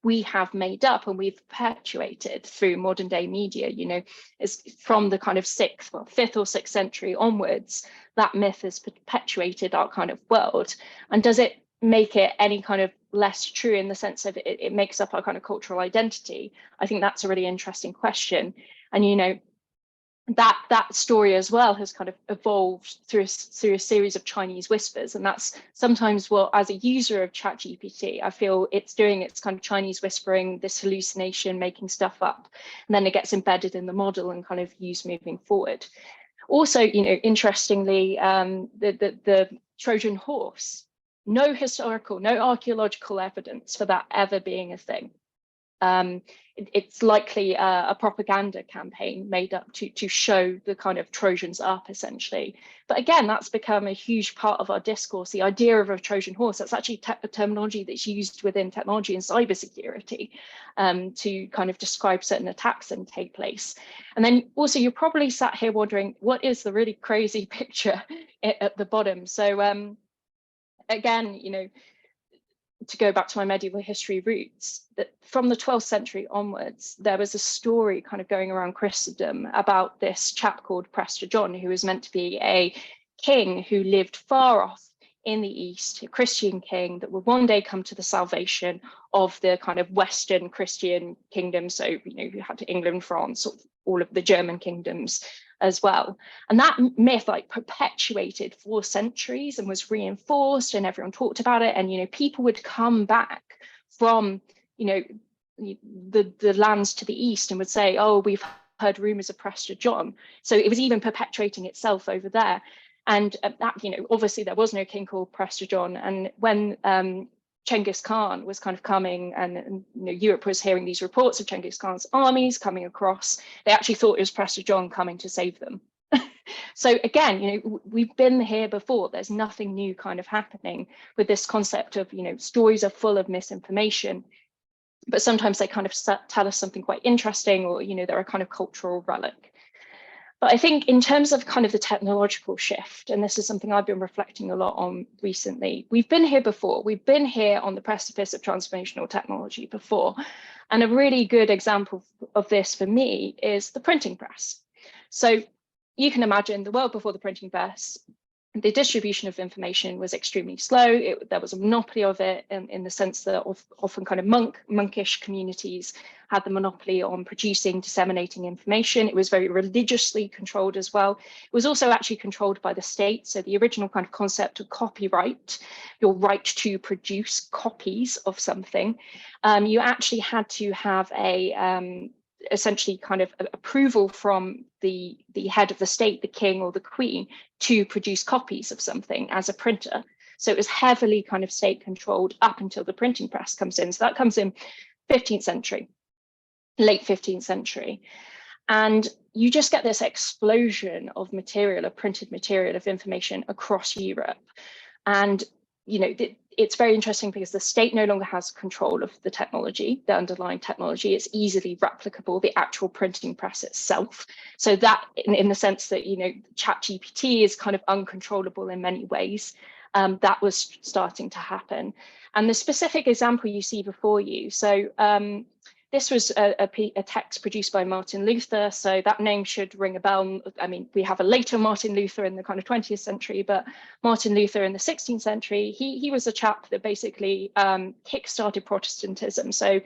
we have made up and we've perpetuated through modern day media. You know, it's from the kind of 5th or 6th century onwards, that myth has perpetuated our kind of world. And does it make it any kind of less true in the sense of it makes up our kind of cultural identity? I think that's a really interesting question. And, you know, that story as well has kind of evolved through a series of Chinese whispers. And that's sometimes what, as a user of ChatGPT, I feel it's doing its kind of Chinese whispering, this hallucination, making stuff up, and then it gets embedded in the model and kind of used moving forward. Also, you know, interestingly, the Trojan horse, no historical, no archaeological evidence for that ever being a thing. It's likely a propaganda campaign made up to show the kind of Trojans up, essentially. But again, that's become a huge part of our discourse. The idea of a Trojan horse, that's actually a terminology that's used within technology and cybersecurity to kind of describe certain attacks that take place. And then also, you're probably sat here wondering, what is the really crazy picture at the bottom? So again, you know, to go back to my medieval history roots, that from the 12th century onwards, there was a story kind of going around Christendom about this chap called Prester John, who was meant to be a king who lived far off in the East, a Christian king that would one day come to the salvation of the kind of Western Christian kingdom. So, you know, you had England, France, all of the German kingdoms as well. And that myth like perpetuated for centuries and was reinforced, and everyone talked about it. And, you know, people would come back from, you know, the lands to the East and would say, oh, we've heard rumors of Prester John. So it was even perpetuating itself over there. And that, you know, obviously there was no king called Prester John. And when Genghis Khan was kind of coming, and you know, Europe was hearing these reports of Genghis Khan's armies coming across, they actually thought it was Prester John coming to save them. So again, you know, we've been here before. There's nothing new kind of happening with this concept of, you know, stories are full of misinformation, but sometimes they kind of tell us something quite interesting, or, you know, they're a kind of cultural relic. But I think in terms of kind of the technological shift, and this is something I've been reflecting a lot on recently, we've been here before. We've been here on the precipice of transformational technology before. And a really good example of this for me is the printing press. So you can imagine the world before the printing press, the distribution of information was extremely slow. There was a monopoly of it in the sense that often kind of monkish communities had the monopoly on producing, disseminating information. It was very religiously controlled as well. It was also actually controlled by the state. So the original kind of concept of copyright, your right to produce copies of something, you actually had to have a essentially kind of approval from the head of the state, the king or the queen, to produce copies of something as a printer. So it was heavily kind of state controlled up until the printing press comes in. So that comes in 15th century, late 15th century. And you just get this explosion of material, of printed material, of information across Europe. And, you know, it's very interesting because the state no longer has control of the technology, the underlying technology. It's easily replicable, the actual printing press itself. So that in the sense that, you know, ChatGPT is kind of uncontrollable in many ways, that was starting to happen. And the specific example you see before you, so this was a text produced by Martin Luther, so that name should ring a bell. I mean, we have a later Martin Luther in the kind of 20th century, but Martin Luther in the 16th century, he was a chap that basically kick-started Protestantism. So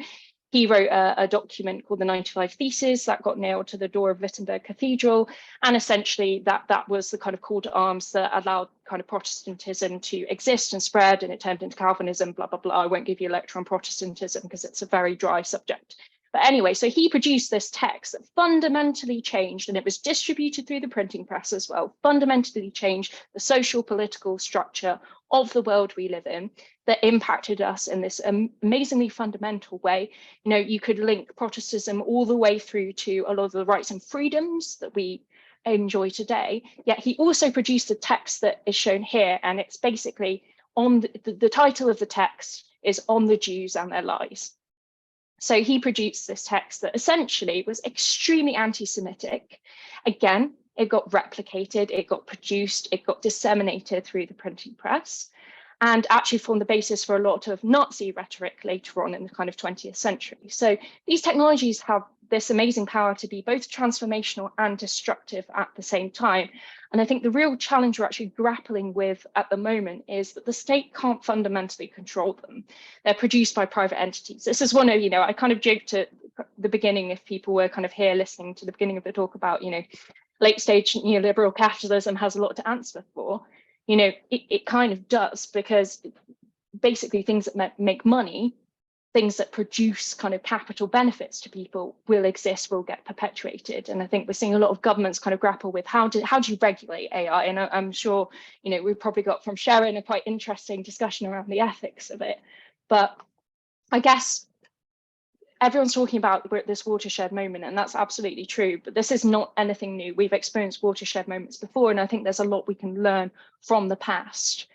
he wrote a document called the 95 Theses that got nailed to the door of Wittenberg Cathedral. And essentially that was the kind of call to arms that allowed kind of Protestantism to exist and spread, and it turned into Calvinism, blah, blah, blah. I won't give you a lecture on Protestantism because it's a very dry subject. But anyway, so he produced this text that fundamentally changed, and it was distributed through the printing press as well, fundamentally changed the social political structure of the world we live in, that impacted us in this amazingly fundamental way. You know, you could link Protestantism all the way through to a lot of the rights and freedoms that we enjoy today. Yet he also produced a text that is shown here, and it's basically on the title of the text is On the Jews and Their Lies. So he produced this text that essentially was extremely anti-Semitic. Again, it got replicated, it got produced, it got disseminated through the printing press, and actually formed the basis for a lot of Nazi rhetoric later on in the kind of 20th century. So these technologies have this amazing power to be both transformational and destructive at the same time. And I think the real challenge we're actually grappling with at the moment is that the state can't fundamentally control them. They're produced by private entities. This is one of, you know, I kind of joked at the beginning, if people were kind of here listening to the beginning of the talk about, you know, late stage neoliberal capitalism has a lot to answer for. You know, it kind of does, because basically things that make money, things that produce kind of capital benefits to people will exist, will get perpetuated. And I think we're seeing a lot of governments kind of grapple with how do you regulate AI? And I'm sure, you know, we've probably got from Sherin a quite interesting discussion around the ethics of it. But I guess everyone's talking about this watershed moment, and that's absolutely true, but this is not anything new. We've experienced watershed moments before, and I think there's a lot we can learn from the past.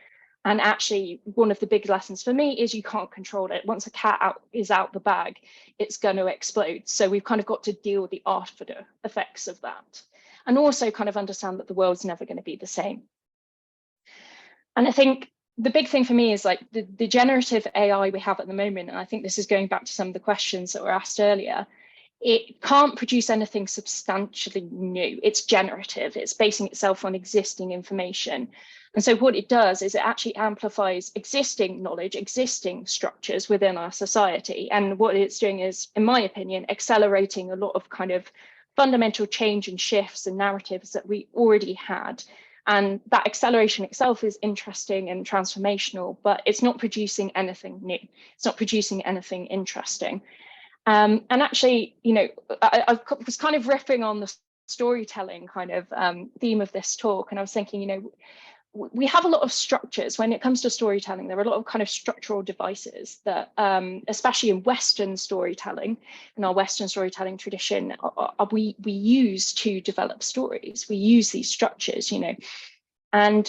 And actually, one of the big lessons for me is you can't control it. Once a cat is out the bag, it's going to explode. So we've kind of got to deal with the after effects of that. And also kind of understand that the world's never going to be the same. And I think the big thing for me is like the generative AI we have at the moment, and I think this is going back to some of the questions that were asked earlier, it can't produce anything substantially new. It's generative. It's basing itself on existing information. And so what it does is it actually amplifies existing knowledge, existing structures within our society. And what it's doing is, in my opinion, accelerating a lot of kind of fundamental change and shifts and narratives that we already had. And that acceleration itself is interesting and transformational, but it's not producing anything new. It's not producing anything interesting. And actually, you know, I was kind of riffing on the storytelling kind of theme of this talk, and I was thinking, you know, we have a lot of structures when it comes to storytelling. There are a lot of kind of structural devices that, especially in Western storytelling, in our Western storytelling tradition, we use to develop stories. We use these structures, you know, and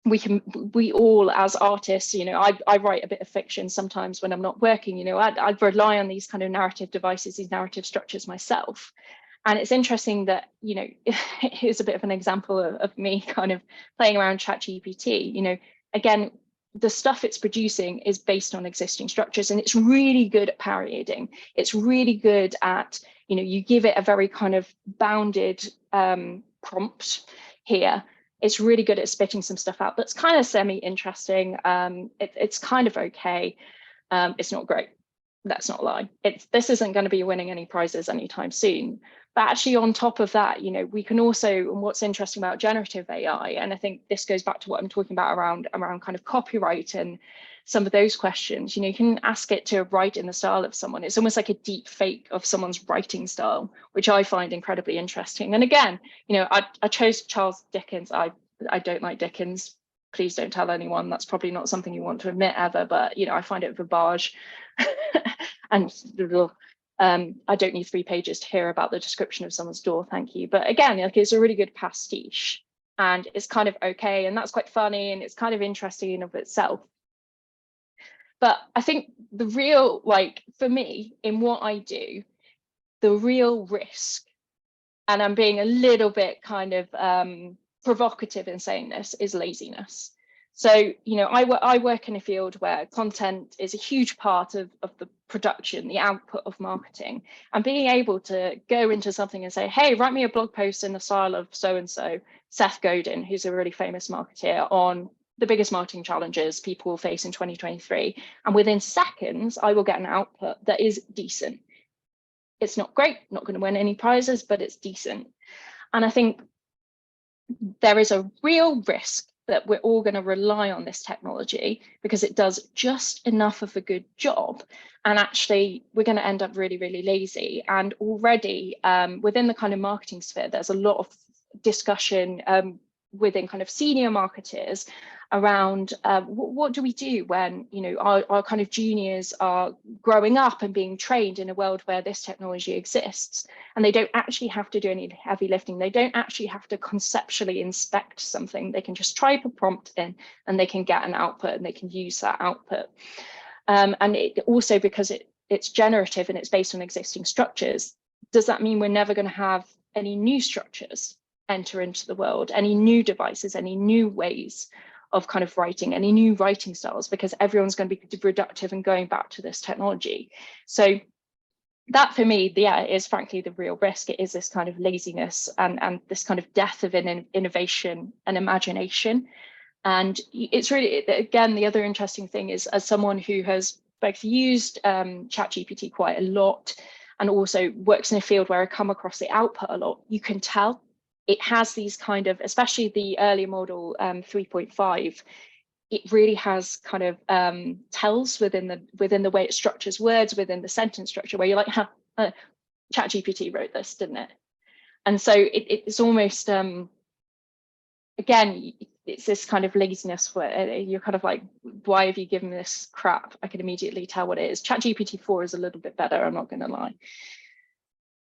we all as artists, you know, I write a bit of fiction sometimes when I'm not working, you know, I rely on these kind of narrative devices, these narrative structures myself. And it's interesting that, you know, here's a bit of an example of me kind of playing around ChatGPT. You know, again, the stuff it's producing is based on existing structures, and it's really good at parodying. It's really good at, you know, you give it a very kind of bounded prompt here. It's really good at spitting some stuff out that's kind of semi-interesting. It's kind of okay. It's not great. Let's not lie. This isn't going to be winning any prizes anytime soon. But actually, on top of that, you know, we can also, and what's interesting about generative AI, and I think this goes back to what I'm talking about around kind of copyright and some of those questions, you know, you can ask it to write in the style of someone. It's almost like a deep fake of someone's writing style, which I find incredibly interesting. And again, you know, I chose Charles Dickens. I don't like Dickens. Please don't tell anyone. That's probably not something you want to admit ever, but, you know, I find it verbarge. And I don't need 3 pages to hear about the description of someone's door, thank you. But again, like, it's a really good pastiche, and it's kind of okay, and that's quite funny, and it's kind of interesting in of itself. But I think the real, like, for me, in what I do, the real risk, and I'm being a little bit kind of provocative in saying this, is laziness. So, you know, I work in a field where content is a huge part of the production, the output of marketing, and being able to go into something and say, hey, write me a blog post in the style of so-and-so, Seth Godin, who's a really famous marketeer, on the biggest marketing challenges people will face in 2023. And within seconds, I will get an output that is decent. It's not great, not going to win any prizes, but it's decent. And I think there is a real risk that we're all going to rely on this technology because it does just enough of a good job. And actually, we're going to end up really, really lazy. And already within the kind of marketing sphere, there's a lot of discussion within kind of senior marketers around what do we do when, you know, our kind of juniors are growing up and being trained in a world where this technology exists, and they don't actually have to do any heavy lifting. They don't actually have to conceptually inspect something. They can just type a prompt in and they can get an output, and they can use that output. And it also, because it's generative and it's based on existing structures, does that mean we're never going to have any new structures enter into the world, any new devices, any new ways of kind of writing, any new writing styles, because everyone's going to be reductive and going back to this technology? So that, for me, yeah, is frankly the real risk. It is this kind of laziness and this kind of death of innovation and imagination. And it's really, again, the other interesting thing is, as someone who has both used ChatGPT quite a lot and also works in a field where I come across the output a lot, you can tell it has these kind of, especially the earlier model 3.5, it really has kind of tells within the way it structures words, within the sentence structure, where you're like, ChatGPT wrote this, didn't it? And so it's almost, again, it's this kind of laziness where you're kind of like, why have you given me this crap? I can immediately tell what it is. ChatGPT 4 is a little bit better, I'm not going to lie.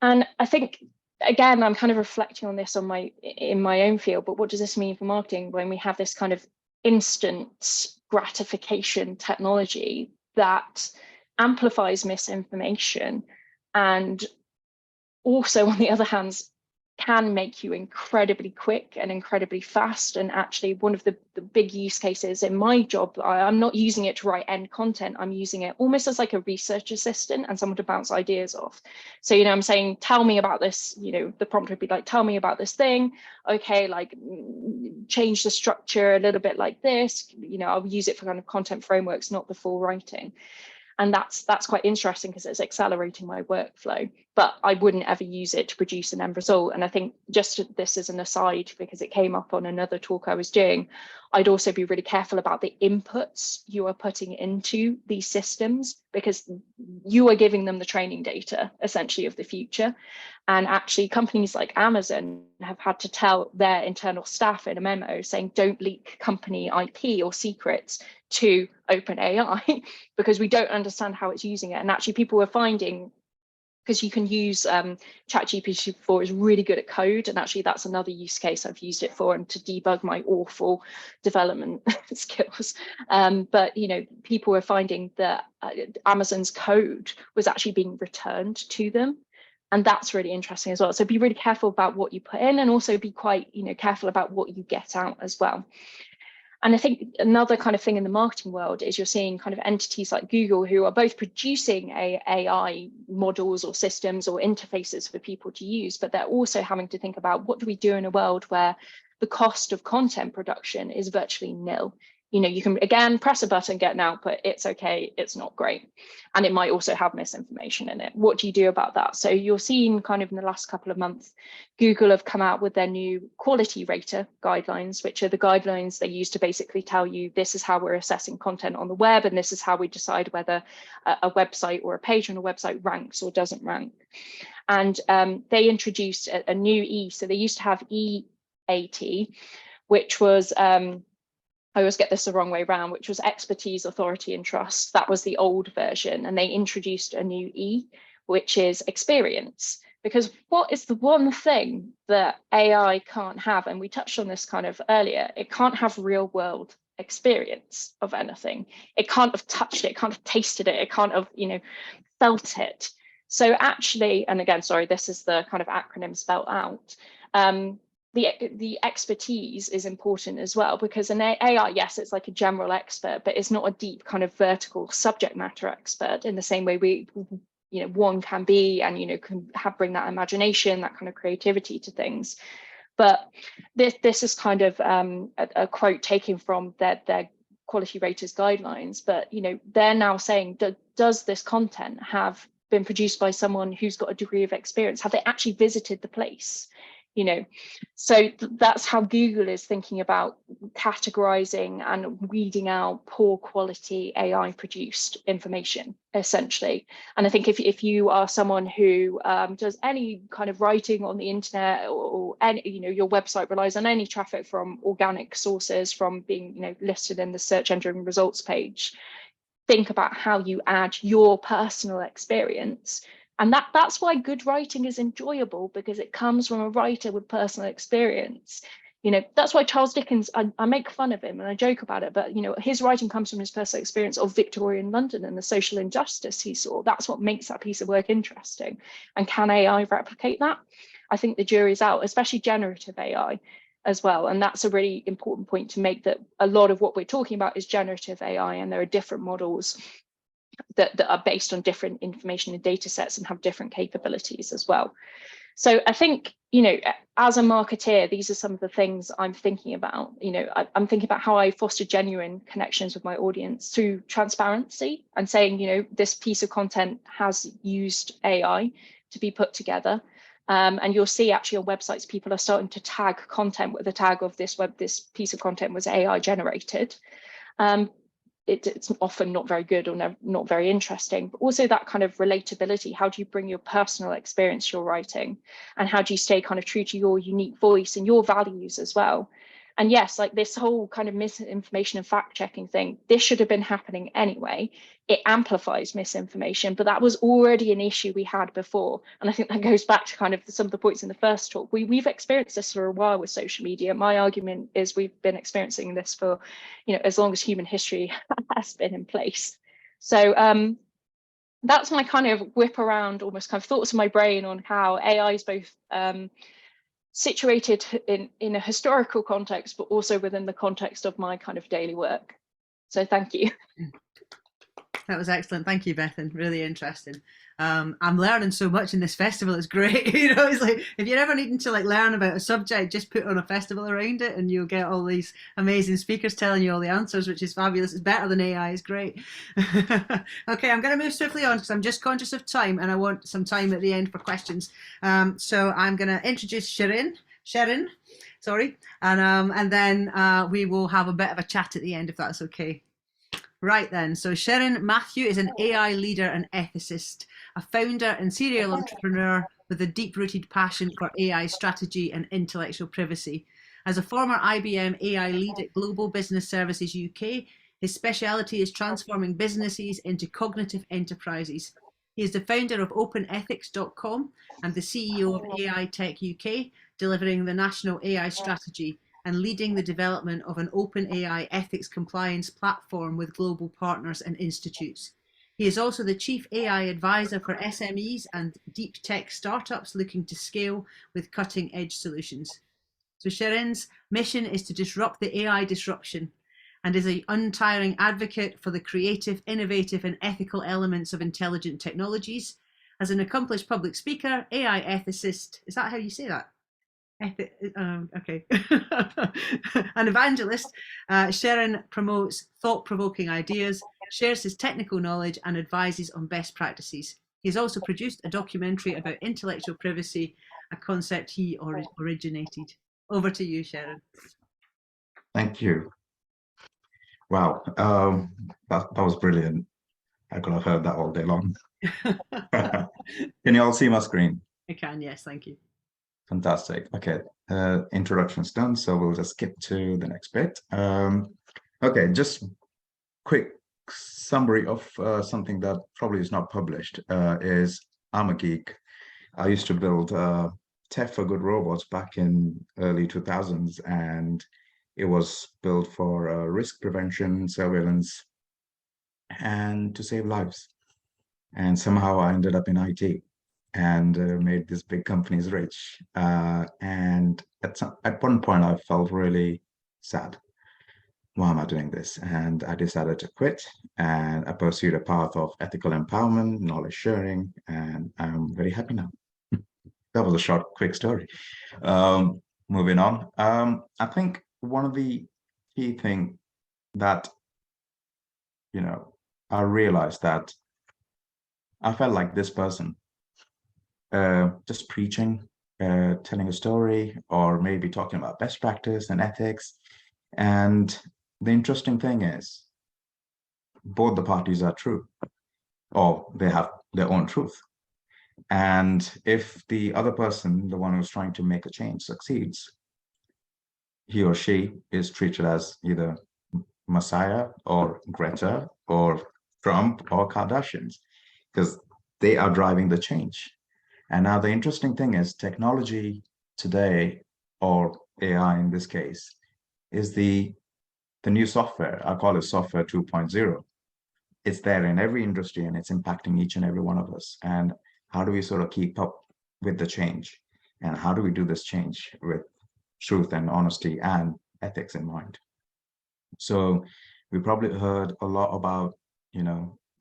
And I think, again, I'm kind of reflecting on this in my own field, but what does this mean for marketing when we have this kind of instant gratification technology that amplifies misinformation, and also, on the other hand, can make you incredibly quick and incredibly fast. And actually one of the big use cases in my job, I'm not using it to write end content, I'm using it almost as like a research assistant and someone to bounce ideas off. So, you know, I'm saying, tell me about this, you know, the prompt would be like, tell me about this thing. Okay, like change the structure a little bit like this, you know, I'll use it for kind of content frameworks, not the full writing. And that's quite interesting because it's accelerating my workflow, but I wouldn't ever use it to produce an end result. And I think just this as an aside, because it came up on another talk I was doing, I'd also be really careful about the inputs you are putting into these systems, because you are giving them the training data essentially of the future. And actually companies like Amazon have had to tell their internal staff in a memo saying, don't leak company IP or secrets to OpenAI because we don't understand how it's using it. And actually people were finding, because you can use ChatGPT-4 is really good at code, and actually that's another use case I've used it for, and to debug my awful development skills. But you know, people were finding that Amazon's code was actually being returned to them. And that's really interesting as well. So be really careful about what you put in, and also be quite, you know, careful about what you get out as well. And I think another kind of thing in the marketing world is you're seeing kind of entities like Google who are both producing AI models or systems or interfaces for people to use, but they're also having to think about, what do we do in a world where the cost of content production is virtually nil? You know, you can, again, press a button, get an output, it's okay, it's not great. And it might also have misinformation in it. What do you do about that? So you're seeing kind of in the last couple of months, Google have come out with their new quality rater guidelines, which are the guidelines they use to basically tell you, this is how we're assessing content on the web, and this is how we decide whether a website or a page on a website ranks or doesn't rank. And they introduced a new E. So they used to have EAT, which was, I always get this the wrong way around, which was expertise, authority, and trust. That was the old version. And they introduced a new E, which is experience. Because what is the one thing that AI can't have? And we touched on this kind of earlier. It can't have real world experience of anything. It can't have touched it. It can't have tasted it. It can't have, you know, felt it. So actually, and again, sorry, this is the kind of acronym spelled out. The expertise is important as well, because an AI, yes, it's like a general expert, but it's not a deep kind of vertical subject matter expert in the same way we, you know, one can be, and, you know, can bring that imagination, that kind of creativity to things. But this is kind of a quote taken from their quality raters guidelines. But, you know, they're now saying, does this content have been produced by someone who's got a degree of experience? Have they actually visited the place? You know, so that's how Google is thinking about categorizing and weeding out poor quality AI produced information, essentially. And I think if you are someone who does any kind of writing on the internet, or any, you know, your website relies on any traffic from organic sources, from being, you know, listed in the search engine results page, think about how you add your personal experience. And that's why good writing is enjoyable, because it comes from a writer with personal experience. You know, that's why Charles Dickens, I make fun of him and I joke about it, but, you know, his writing comes from his personal experience of Victorian London and the social injustice he saw. That's what makes that piece of work interesting. And can AI replicate that? I think the jury's out, especially generative AI as well. And that's a really important point to make, that a lot of what we're talking about is generative AI, and there are different models that are based on different information and data sets and have different capabilities as well. So I think, you know, as a marketeer, these are some of the things I'm thinking about. You know, I'm thinking about how I foster genuine connections with my audience through transparency, and saying, you know, this piece of content has used AI to be put together. And you'll see actually on websites, people are starting to tag content with the tag of this piece of content was AI generated. It's often not very good or not very interesting, but also that kind of relatability. How do you bring your personal experience to your writing, and how do you stay kind of true to your unique voice and your values as well? And yes, like this whole kind of misinformation and fact checking thing, this should have been happening anyway. It amplifies misinformation, but that was already an issue we had before. And I think that goes back to kind of some of the points in the first talk. We've experienced this for a while with social media. My argument is we've been experiencing this for, you know, as long as human history has been in place. So that's my kind of whip around, almost kind of thoughts in my brain on how AI is both situated in a historical context, but also within the context of my kind of daily work. So thank you. That was excellent. Thank you, Bethan. Really interesting. I'm learning so much in this festival. It's great. You know, it's like if you're ever needing to like learn about a subject, just put on a festival around it, and you'll get all these amazing speakers telling you all the answers, which is fabulous. It's better than AI. It's great. Okay, I'm going to move swiftly on because I'm just conscious of time, and I want some time at the end for questions. So I'm going to introduce Sherin, sorry, and then we will have a bit of a chat at the end if that's okay. Right then, so Sherin Mathew is an AI leader and ethicist, a founder and serial entrepreneur with a deep-rooted passion for AI strategy and intellectual privacy. As a former IBM AI lead at Global Business Services UK, his speciality is transforming businesses into cognitive enterprises. He is the founder of OpenEthics.com and the CEO of AI Tech UK, delivering the national AI strategy and leading the development of an open AI ethics compliance platform with global partners and institutes. He is also the Chief AI Advisor for SMEs and deep tech startups looking to scale with cutting edge solutions. So Sherin's mission is to disrupt the AI disruption and is an untiring advocate for the creative, innovative and ethical elements of intelligent technologies. As an accomplished public speaker, AI ethicist, is that how you say that? Okay. An evangelist, Sherin promotes thought-provoking ideas, shares his technical knowledge and advises on best practices. He's also produced a documentary about intellectual privacy, a concept he originated. Over to you, Sherin. Thank you. Wow, that was brilliant. I could have heard that all day long. Can you all see my screen? I can, yes, thank you. Fantastic. Okay, introduction's done, so we'll just skip to the next bit. Okay, just quick summary of something that probably is not published is I'm a geek. I used to build tech for good robots back in early 2000s, and it was built for risk prevention, surveillance, and to save lives. And somehow I ended up in IT and made these big companies rich. And at one point, I felt really sad. Why am I doing this? And I decided to quit, and I pursued a path of ethical empowerment, knowledge sharing, and I'm very happy now. That was a short, quick story. Moving on. I think one of the key things that, I realized that I felt like this person, just preaching, telling a story, or maybe talking about best practice and ethics. And the interesting thing is, both the parties are true, or they have their own truth. And if the other person, the one who's trying to make a change, succeeds, he or she is treated as either Messiah or Greta or Trump or Kardashians, because they are driving the change. And now the interesting thing is technology today, or AI in this case, is the new software. I call it software 2.0. It's there in every industry and it's impacting each and every one of us. And how do we sort of keep up with the change? And how do we do this change with truth and honesty and ethics in mind? So we probably heard a lot about,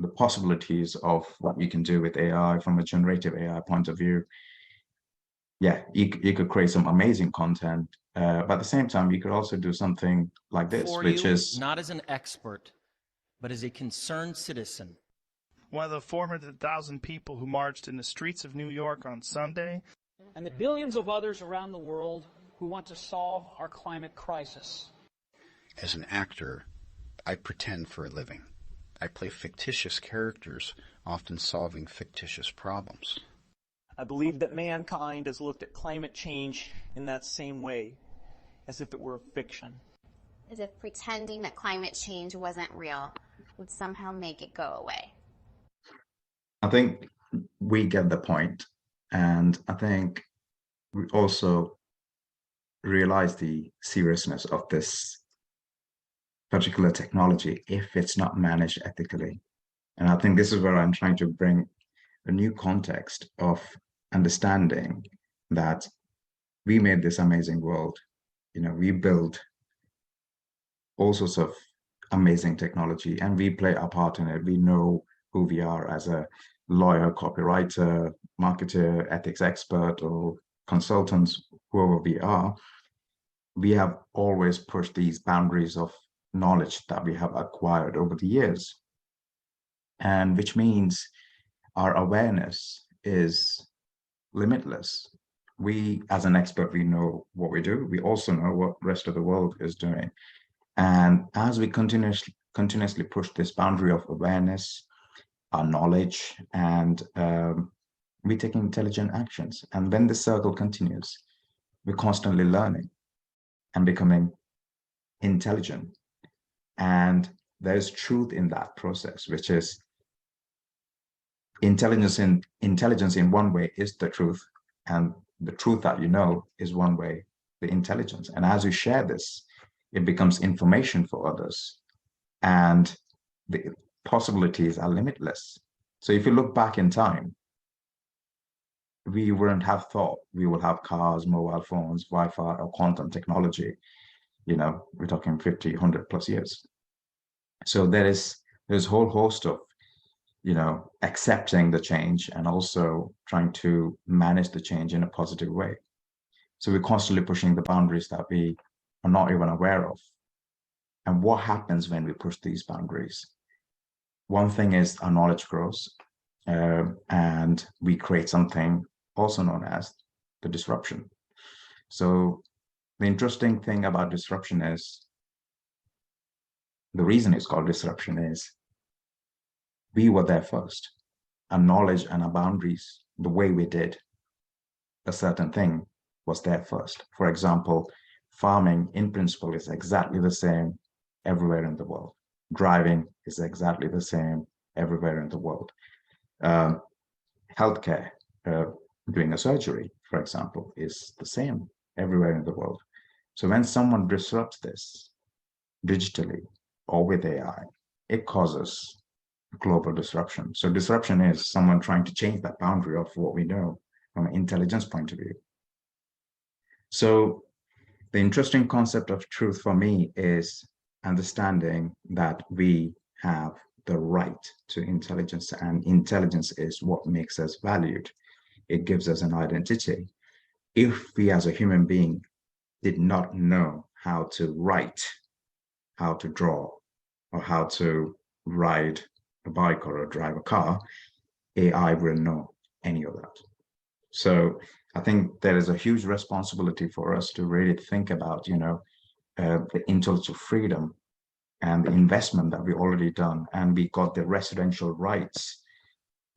the possibilities of what we can do with AI from a generative AI point of view. Yeah, you could create some amazing content, but at the same time, you could also do something like this, which is not as an expert, but as a concerned citizen. One of the 400,000 people who marched in the streets of New York on Sunday, and the billions of others around the world who want to solve our climate crisis. As an actor, I pretend for a living. I play fictitious characters, often solving fictitious problems. I believe that mankind has looked at climate change in that same way, as if it were a fiction. As if pretending that climate change wasn't real would somehow make it go away. I think we get the point, and I think we also realize the seriousness of this particular technology if it's not managed ethically. And I think this is where I'm trying to bring a new context of understanding that we made this amazing world. You know, we built all sorts of amazing technology, and we play our part in it. We know who we are as a lawyer, copywriter, marketer, ethics expert, or consultants, whoever we are. We have always pushed these boundaries of knowledge that we have acquired over the years, and which means our awareness is limitless. We, as an expert, we know what we do. We also know what the rest of the world is doing. And as we continuously push this boundary of awareness, our knowledge, and we take intelligent actions. And when this circle continues, we're constantly learning and becoming intelligent. And there's truth in that process, which is intelligence in one way is the truth, and the truth that you know is one way, the intelligence. And as you share this, it becomes information for others, and the possibilities are limitless. So if you look back in time, we wouldn't have thought we will have cars, mobile phones, Wi-Fi, or quantum technology. You know, we're talking 50, 100 plus years. So there's a whole host of, you know, accepting the change and also trying to manage the change in a positive way. So we're constantly pushing the boundaries that we are not even aware of. And what happens when we push these boundaries? One thing is our knowledge grows, and we create something also known as the disruption. So the interesting thing about disruption is, the reason it's called disruption is we were there first. Our knowledge and our boundaries, the way we did a certain thing was there first. For example, farming in principle is exactly the same everywhere in the world. Driving is exactly the same everywhere in the world. Healthcare, doing a surgery, for example, is the same everywhere in the world. So when someone disrupts this digitally or with AI, it causes global disruption. So disruption is someone trying to change that boundary of what we know from an intelligence point of view. So the interesting concept of truth for me is understanding that we have the right to intelligence, and intelligence is what makes us valued. It gives us an identity. If we as a human being did not know how to write, how to draw, or how to ride a bike or drive a car, AI will know any of that. So I think there is a huge responsibility for us to really think about, you know, the intellectual freedom and the investment that we've already done, and we got the residential rights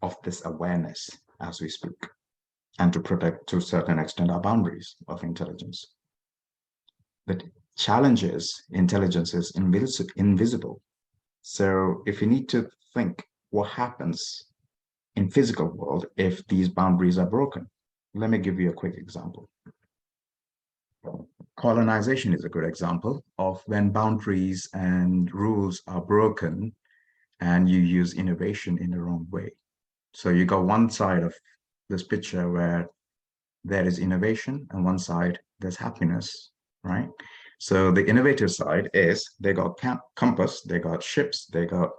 of this awareness as we speak, and to protect to a certain extent our boundaries of intelligence. The challenge is intelligence is invisible. So if you need to think what happens in physical world if these boundaries are broken, let me give you a quick example. Colonization is a good example of when boundaries and rules are broken and you use innovation in the wrong way. So you got one side of this picture where there is innovation, and one side there's happiness, right? So the innovative side is they got compass, they got ships, they got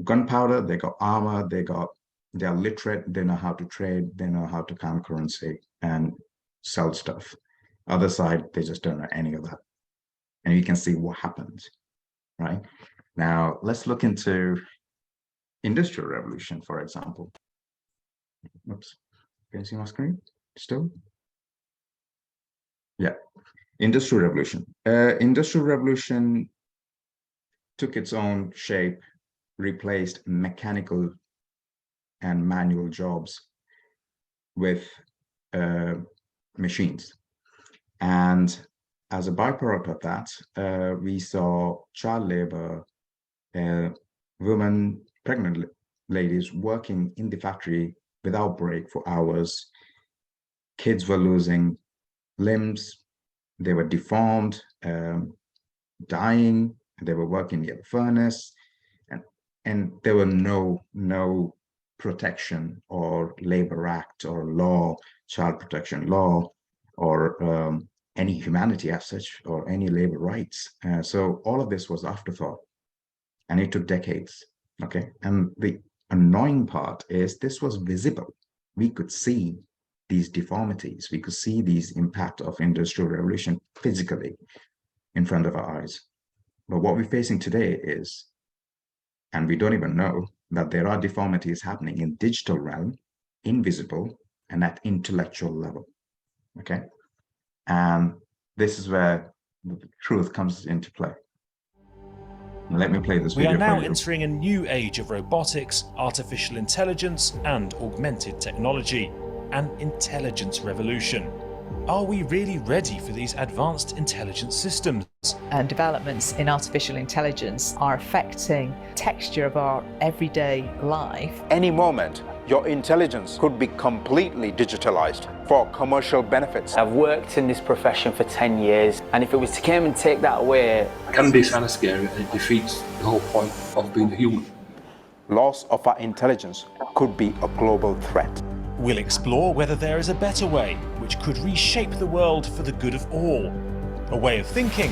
gunpowder, they got armor, they're literate, they know how to trade, they know how to count currency and sell stuff. Other side, they just don't know any of that. And you can see what happens, right? Now, let's look into Industrial Revolution, for example. Oops, can you see my screen still? Yeah, Industrial Revolution. Industrial Revolution took its own shape, replaced mechanical and manual jobs with machines. And as a byproduct of that, we saw child labor, women, pregnant ladies working in the factory without break for hours. Kids were losing limbs, they were deformed, dying, they were working near the furnace, and there were no protection or labor act or law, child protection law or any humanity as such, or any labor rights. So all of this was afterthought, and it took decades. Okay, and the annoying part is this was visible. We could see these deformities. We could see these impact of industrial revolution physically in front of our eyes. But what we're facing today is, and we don't even know, that there are deformities happening in digital realm, invisible, and at intellectual level. Okay, and this is where the truth comes into play. Let me play this video. We are now for you. entering a new age of robotics, artificial intelligence, and augmented technology, an intelligence revolution. Are we really ready for these advanced intelligence systems? And developments in artificial intelligence are affecting texture of our everyday life. Any moment, your intelligence could be completely digitalized for commercial benefits. I've worked in this profession for 10 years, and if it was to come and take that away... It can be kind of scary, and it defeats the whole point of being a human. Loss of our intelligence could be a global threat. We'll explore whether there is a better way, which could reshape the world for the good of all. A way of thinking,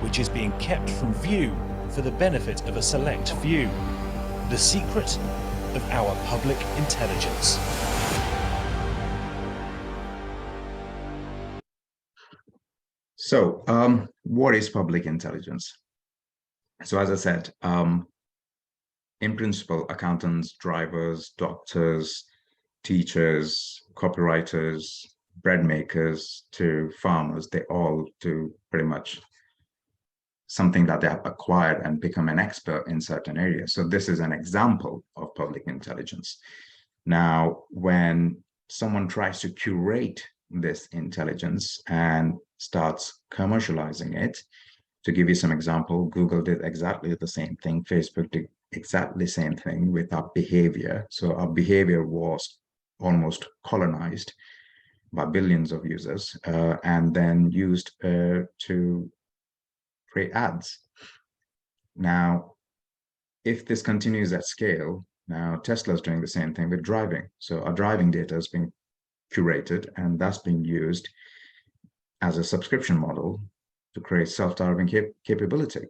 which is being kept from view for the benefit of a select few. The secret of our public intelligence. So, what is public intelligence? So, as I said, in principle, accountants, drivers, doctors, teachers, copywriters, bread makers to farmers, they all do pretty much something that they have acquired and become an expert in certain areas. So this is an example of public intelligence. Now, when someone tries to curate this intelligence and starts commercializing it, to give you some example, Google did exactly the same thing. Facebook did exactly the same thing with our behavior. So our behavior was almost colonized by billions of users and then used to create ads. Now, if this continues at scale, now Tesla's doing the same thing with driving. So our driving data is being curated, and that's being used as a subscription model to create self-driving capability.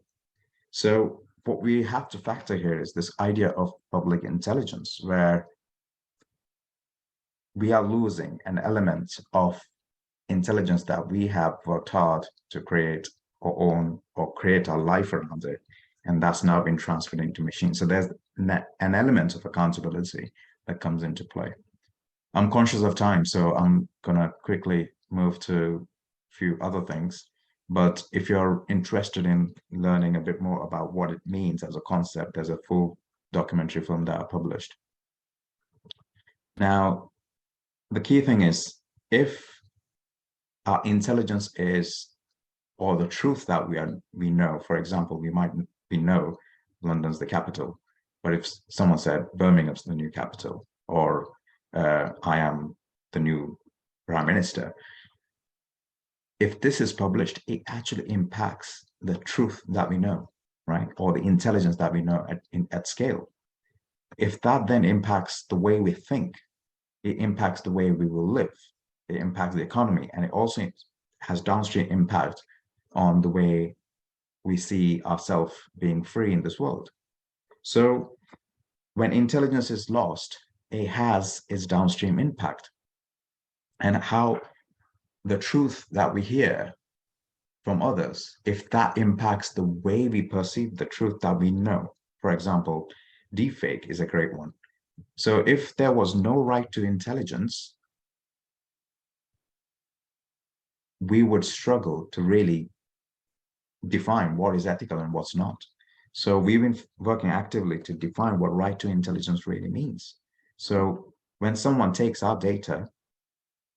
So what we have to factor here is this idea of public intelligence, where we are losing an element of intelligence that we have worked hard to create or own or create our life around it. And that's now been transferred into machines. So there's an element of accountability that comes into play. I'm conscious of time, so I'm gonna quickly move to a few other things. But if you're interested in learning a bit more about what it means as a concept, there's a full documentary film that I published. Now, the key thing is, if our intelligence is, or the truth that we know, for example, we know London's the capital, but if someone said Birmingham's the new capital, or I am the new prime minister, if this is published, it actually impacts the truth that we know, right? Or the intelligence that we know at scale. If that then impacts the way we think, it impacts the way we will live, it impacts the economy, and it also has downstream impact on the way we see ourselves being free in this world. So when intelligence is lost, it has its downstream impact, and how the truth that we hear from others, if that impacts the way we perceive the truth that we know. For example, deepfake is a great one. So if there was no right to intelligence, we would struggle to really define what is ethical and what's not. So we've been working actively to define what right to intelligence really means. So when someone takes our data,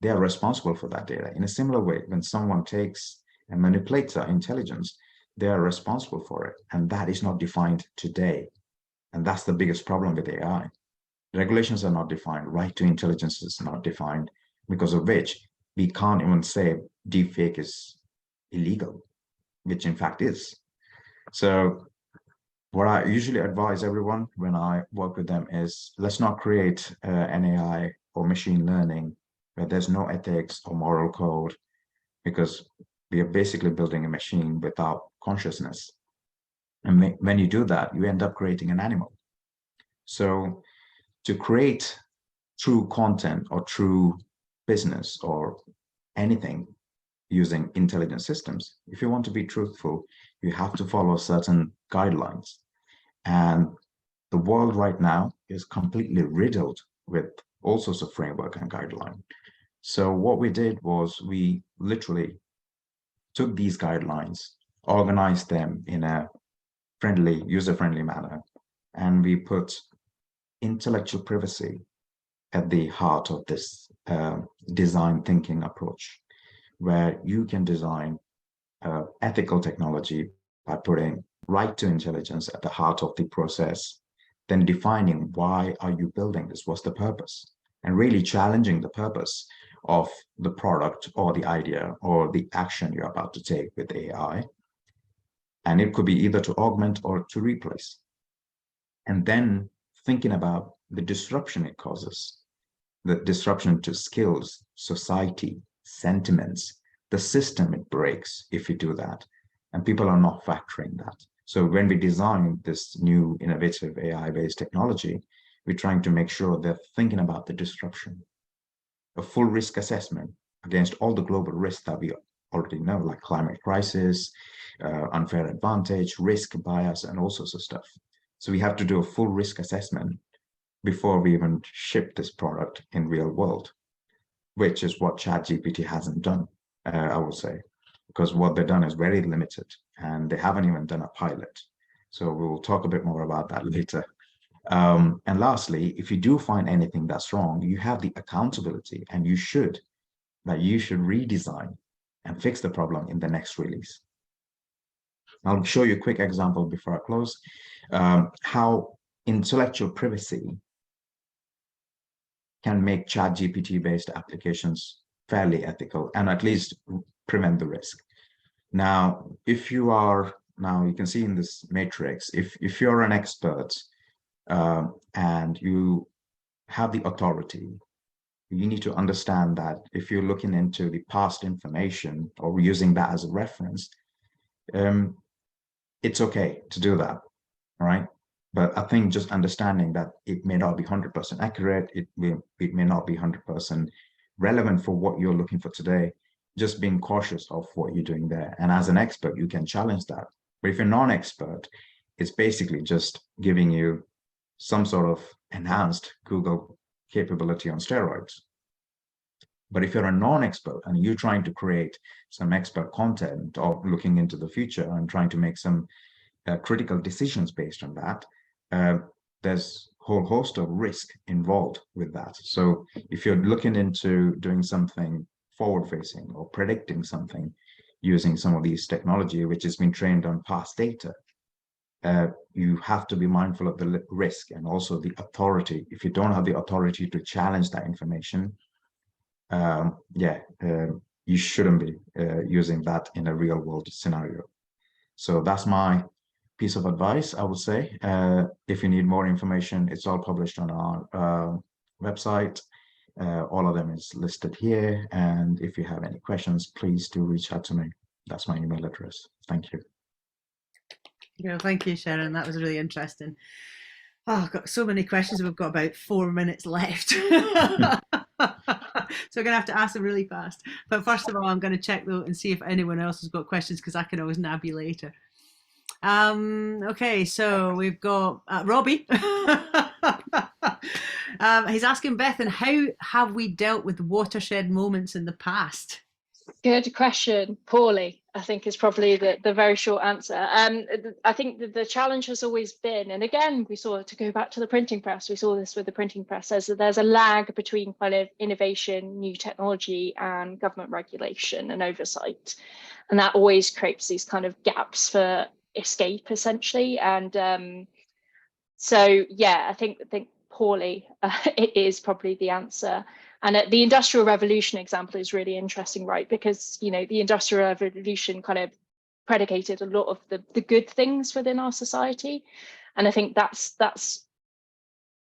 they are responsible for that data. In a similar way, when someone takes and manipulates our intelligence, they are responsible for it. And that is not defined today. And that's the biggest problem with AI. Regulations are not defined. Right to intelligence is not defined, because of which we can't even say deepfake is illegal, which in fact is. So what I usually advise everyone when I work with them is, let's not create an AI or machine learning where there's no ethics or moral code, because we are basically building a machine without consciousness. And when you do that, you end up creating an animal. So to create true content or true business or anything using intelligent systems, if you want to be truthful, you have to follow certain guidelines. And the world right now is completely riddled with all sorts of framework and guidelines. So what we did was we literally took these guidelines, organized them in a friendly, user-friendly manner, and we put intellectual privacy at the heart of this design thinking approach, where you can design ethical technology by putting right to intelligence at the heart of the process, then defining why are you building this, what's the purpose, and really challenging the purpose of the product or the idea or the action you're about to take with AI. And it could be either to augment or to replace. And then thinking about the disruption it causes, the disruption to skills, society, sentiments, the system it breaks if you do that. And people are not factoring that. So when we design this new innovative AI-based technology, we're trying to make sure they're thinking about the disruption, a full risk assessment against all the global risks that we already know, like climate crisis, unfair advantage, risk bias, and all sorts of stuff. So we have to do a full risk assessment before we even ship this product in real world, which is what ChatGPT hasn't done, I would say, because what they've done is very limited and they haven't even done a pilot. So we'll talk a bit more about that later. And lastly, if you do find anything that's wrong, you have the accountability, and you should redesign and fix the problem in the next release. I'll show you a quick example before I close, how intellectual privacy can make ChatGPT-based applications fairly ethical and at least prevent the risk. Now, if you are, now you can see in this matrix, if you're an expert and you have the authority, you need to understand that if you're looking into the past information or using that as a reference, it's okay to do that, all right? But I think just understanding that it may not be 100% accurate, it may not be 100% relevant for what you're looking for today, just being cautious of what you're doing there. And as an expert, you can challenge that. But if you're non-expert, it's basically just giving you some sort of enhanced Google capability on steroids. But if you're a non-expert and you're trying to create some expert content or looking into the future and trying to make some critical decisions based on that, there's a whole host of risk involved with that. So if you're looking into doing something forward-facing or predicting something using some of these technology, which has been trained on past data, you have to be mindful of the risk and also the authority. If you don't have the authority to challenge that information, you shouldn't be using that in a real world scenario. So that's my piece of advice, I would say. If you need more information, it's all published on our website. All of them is listed here. And if you have any questions, please do reach out to me. That's my email address. Thank you. Yeah, thank you, Sherin. That was really interesting. Oh, I've got so many questions. We've got about 4 minutes left. So we're going to have to ask them really fast. But first of all, I'm going to check though and see if anyone else has got questions, because I can always nab you later. Okay, so we've got Robbie. He's asking Bethan, how have we dealt with watershed moments in the past? Good question. Poorly, I think, is probably the very short answer. I think the challenge has always been, and again, we saw, to go back to the printing press, we saw this with the printing press, there's a lag between kind of innovation, new technology, and government regulation and oversight. And that always creates these kind of gaps for escape, essentially. And so, yeah, I think poorly it is probably the answer. And the Industrial Revolution example is really interesting, right? Because, you know, the Industrial Revolution kind of predicated a lot of the good things within our society. And I think that's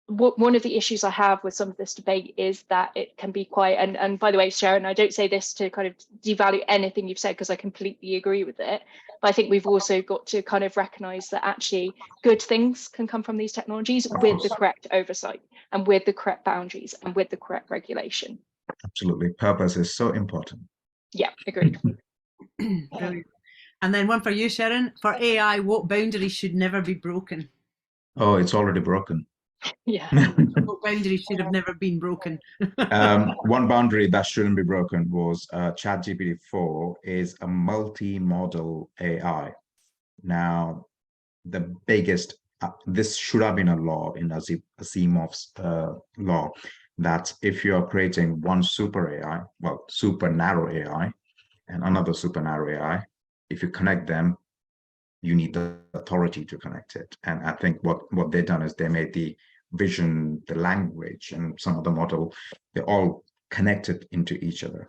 one of the issues I have with some of this debate is that it can be quite, and by the way, Sharon, I don't say this to kind of devalue anything you've said, because I completely agree with it. But I think we've also got to kind of recognize that actually good things can come from these technologies with the correct oversight and with the correct boundaries and with the correct regulation. Absolutely. Purpose is so important. Yeah, agreed. Brilliant. And then one for you, Sharon. For AI, what boundaries should never be broken? Oh, it's already broken. Yeah. What boundaries should have never been broken? One boundary that shouldn't be broken was ChatGPT-4 is a multi-model AI. Now, the biggest, this should have been a law in Asimov's law, that if you're creating one super AI, well, super narrow AI, and another super narrow AI, if you connect them, you need the authority to connect it. And I think what they've done is they made the vision, the language, and some of the model, they're all connected into each other.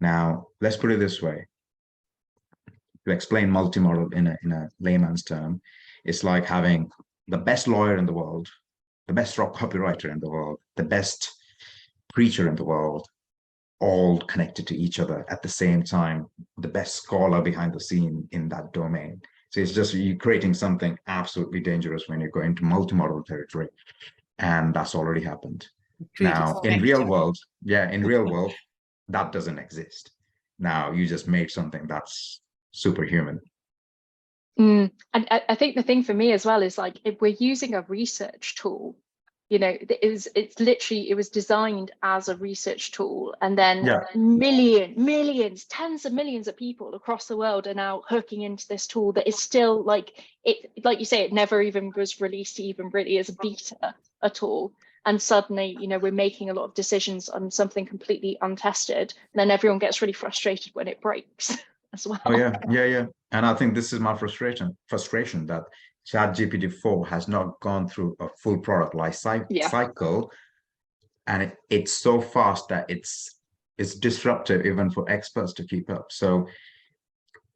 Now, let's put it this way. To explain multimodal in a layman's term, it's like having the best lawyer in the world, the best rock copywriter in the world, the best preacher in the world, all connected to each other at the same time, the best scholar behind the scene in that domain. So it's just you creating something absolutely dangerous when you go into multimodal territory. And that's already happened. Now, in real world, that doesn't exist. Now, you just made something that's superhuman. And I think the thing for me as well is, like, if we're using a research tool, you know, it was designed as a research tool, and then millions, tens of millions of people across the world are now hooking into this tool that is still like you say, it never even was released even really as a beta at all. And suddenly, you know, we're making a lot of decisions on something completely untested, and then everyone gets really frustrated when it breaks as well. Oh yeah. And I think this is my frustration that ChatGPT-4 has not gone through a full product life cycle, and it's so fast that it's disruptive even for experts to keep up. So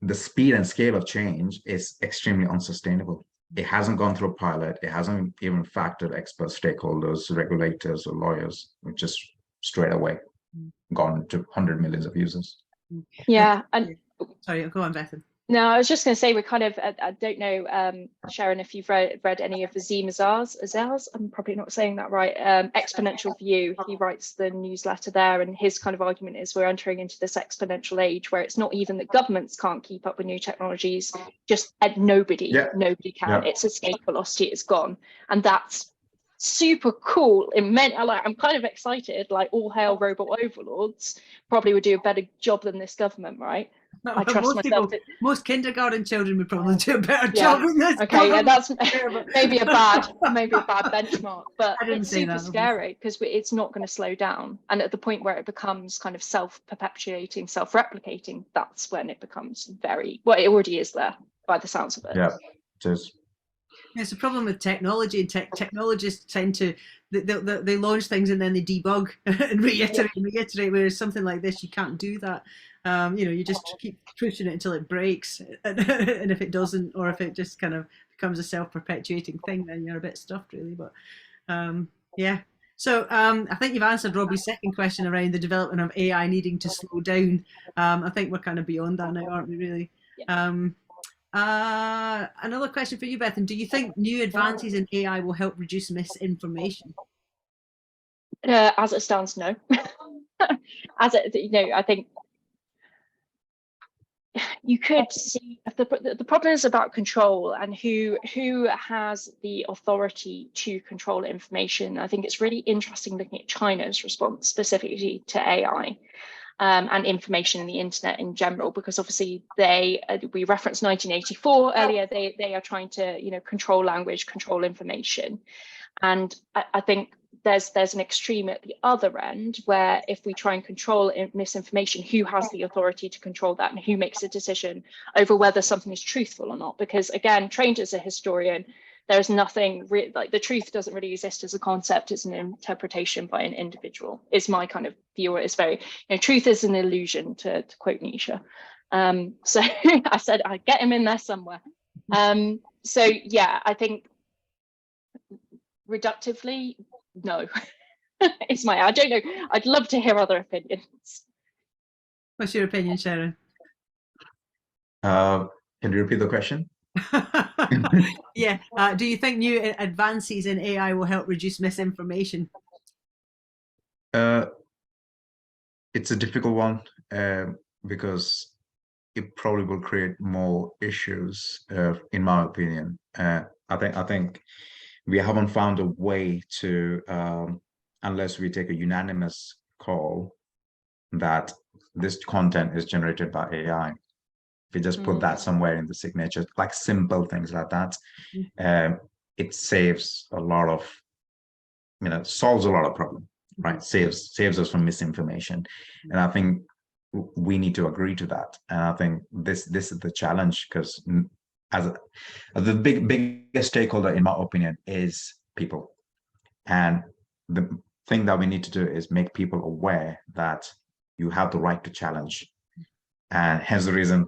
the speed and scale of change is extremely unsustainable. It hasn't gone through a pilot. It hasn't even factored expert stakeholders, regulators, or lawyers, which just straight away gone to 100 millions of users. Yeah, and sorry, go on, Bethan. No, I was just going to say, we're kind of, I don't know, Sharon, if you've read any of Azim Azar's, I'm probably not saying that right, Exponential View. He writes the newsletter there, and his kind of argument is we're entering into this exponential age where it's not even that governments can't keep up with new technologies, just nobody can. Its escape velocity is gone. And that's super cool. I'm kind of excited, like all hail robot overlords probably would do a better job than this government, right? I trust myself. Most kindergarten children would probably do a better job than this. Okay, yeah, that's maybe a bad benchmark, but it's super scary because it's not going to slow down. And at the point where it becomes kind of self-perpetuating, self-replicating, that's when it becomes it already is there by the sounds of it. Yeah, it is. It's a problem with technology, and technologists tend to they launch things and then they debug and reiterate. Whereas something like this, you can't do that. You know, you just keep pushing it until it breaks, and if it doesn't, or if it just kind of becomes a self-perpetuating thing, then you're a bit stuffed, really. But yeah. So I think you've answered Robbie's second question around the development of AI needing to slow down. I think we're kind of beyond that now, aren't we? Really. Another question for you, Bethan. Do you think new advances in AI will help reduce misinformation? As it stands, no. I think you could see the problem is about control and who has the authority to control information. I think it's really interesting looking at China's response specifically to AI. And information in the internet in general, because obviously we referenced 1984 earlier. They are trying to, you know, control language, control information, and I think there's an extreme at the other end where if we try and control misinformation, who has the authority to control that, and who makes a decision over whether something is truthful or not? Because again, trained as a historian, there's nothing like the truth doesn't really exist as a concept. It's an interpretation by an individual. Is my kind of view. It's very, you know, truth is an illusion, to quote Nietzsche. So I said I'd get him in there somewhere. So yeah, I think reductively, no. I don't know. I'd love to hear other opinions. What's your opinion, Sherin? Can you repeat the question? Yeah. Do you think new advances in AI will help reduce misinformation? It's a difficult one because it probably will create more issues, in my opinion. I think we haven't found a way to, unless we take a unanimous call that this content is generated by AI. If we just put that somewhere in the signature, like simple things like that, it saves a lot of, solves a lot of problems, right? Saves us from misinformation. And I think we need to agree to that. And I think this is the challenge, because as the biggest stakeholder, in my opinion, is people. And the thing that we need to do is make people aware that you have the right to challenge. And hence the reason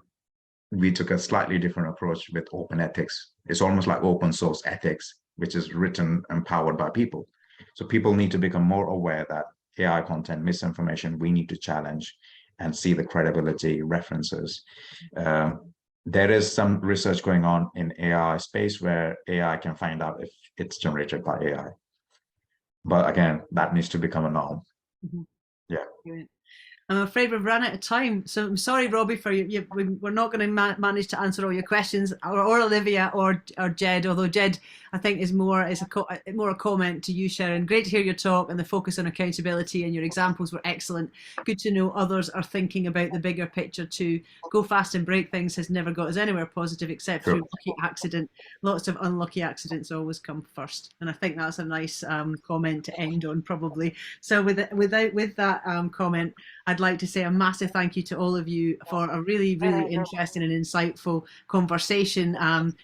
we took a slightly different approach with open ethics. It's almost like open source ethics, which is written and powered by people. So people need to become more aware that AI content, misinformation, we need to challenge and see the credibility, references. There is some research going on in AI space where AI can find out if it's generated by AI. But again, that needs to become a norm. Yeah. Brilliant. I'm afraid we've run out of time, so I'm sorry, Robbie, for you. We're not going to manage to answer all your questions, or Olivia, or Jed. Although Jed, I think, is more a comment to you, Sherin. Great to hear your talk and the focus on accountability, and your examples were excellent. Good to know others are thinking about the bigger picture too. Go fast and break things has never got us anywhere positive except through lucky accident. Lots of unlucky accidents always come first, and I think that's a nice comment to end on, probably. So with that comment, I'd like to say a massive thank you to all of you for a really, really interesting and insightful conversation.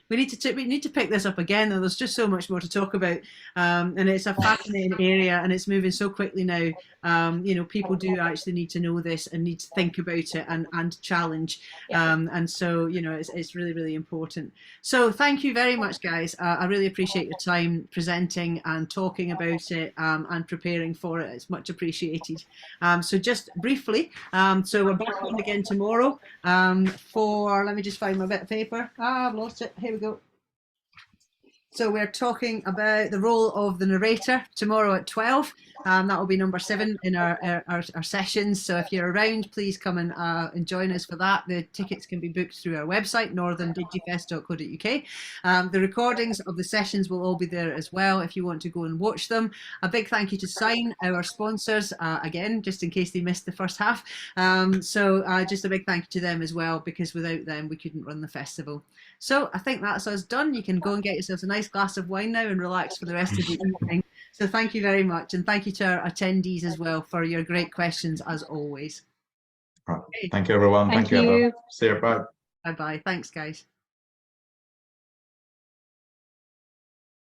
We need to pick this up again, though. There's just so much more to talk about, and it's a fascinating area, and it's moving so quickly now. People do actually need to know this and need to think about it and challenge. And so, it's really, really important. So thank you very much, guys. I really appreciate your time presenting and talking about it and preparing for it. It's much appreciated. So just briefly, so we're back on again tomorrow let me just find my bit of paper. I've lost it. Here we go. So we're talking about the role of the narrator tomorrow at 12. That will be number 7 in our sessions. So if you're around, please come and join us for that. The tickets can be booked through our website, northerndigifest.co.uk. The recordings of the sessions will all be there as well if you want to go and watch them. A big thank you to Sign, our sponsors, again, just in case they missed the first half. So just a big thank you to them as well, because without them we couldn't run the festival. So I think that's us done. You can go and get yourselves a nice glass of wine now and relax for the rest of the evening. So thank you very much, and thank you to our attendees as well for your great questions as always. Right. Thank you, everyone. Thank you. See you. Bye. Bye bye. Thanks, guys.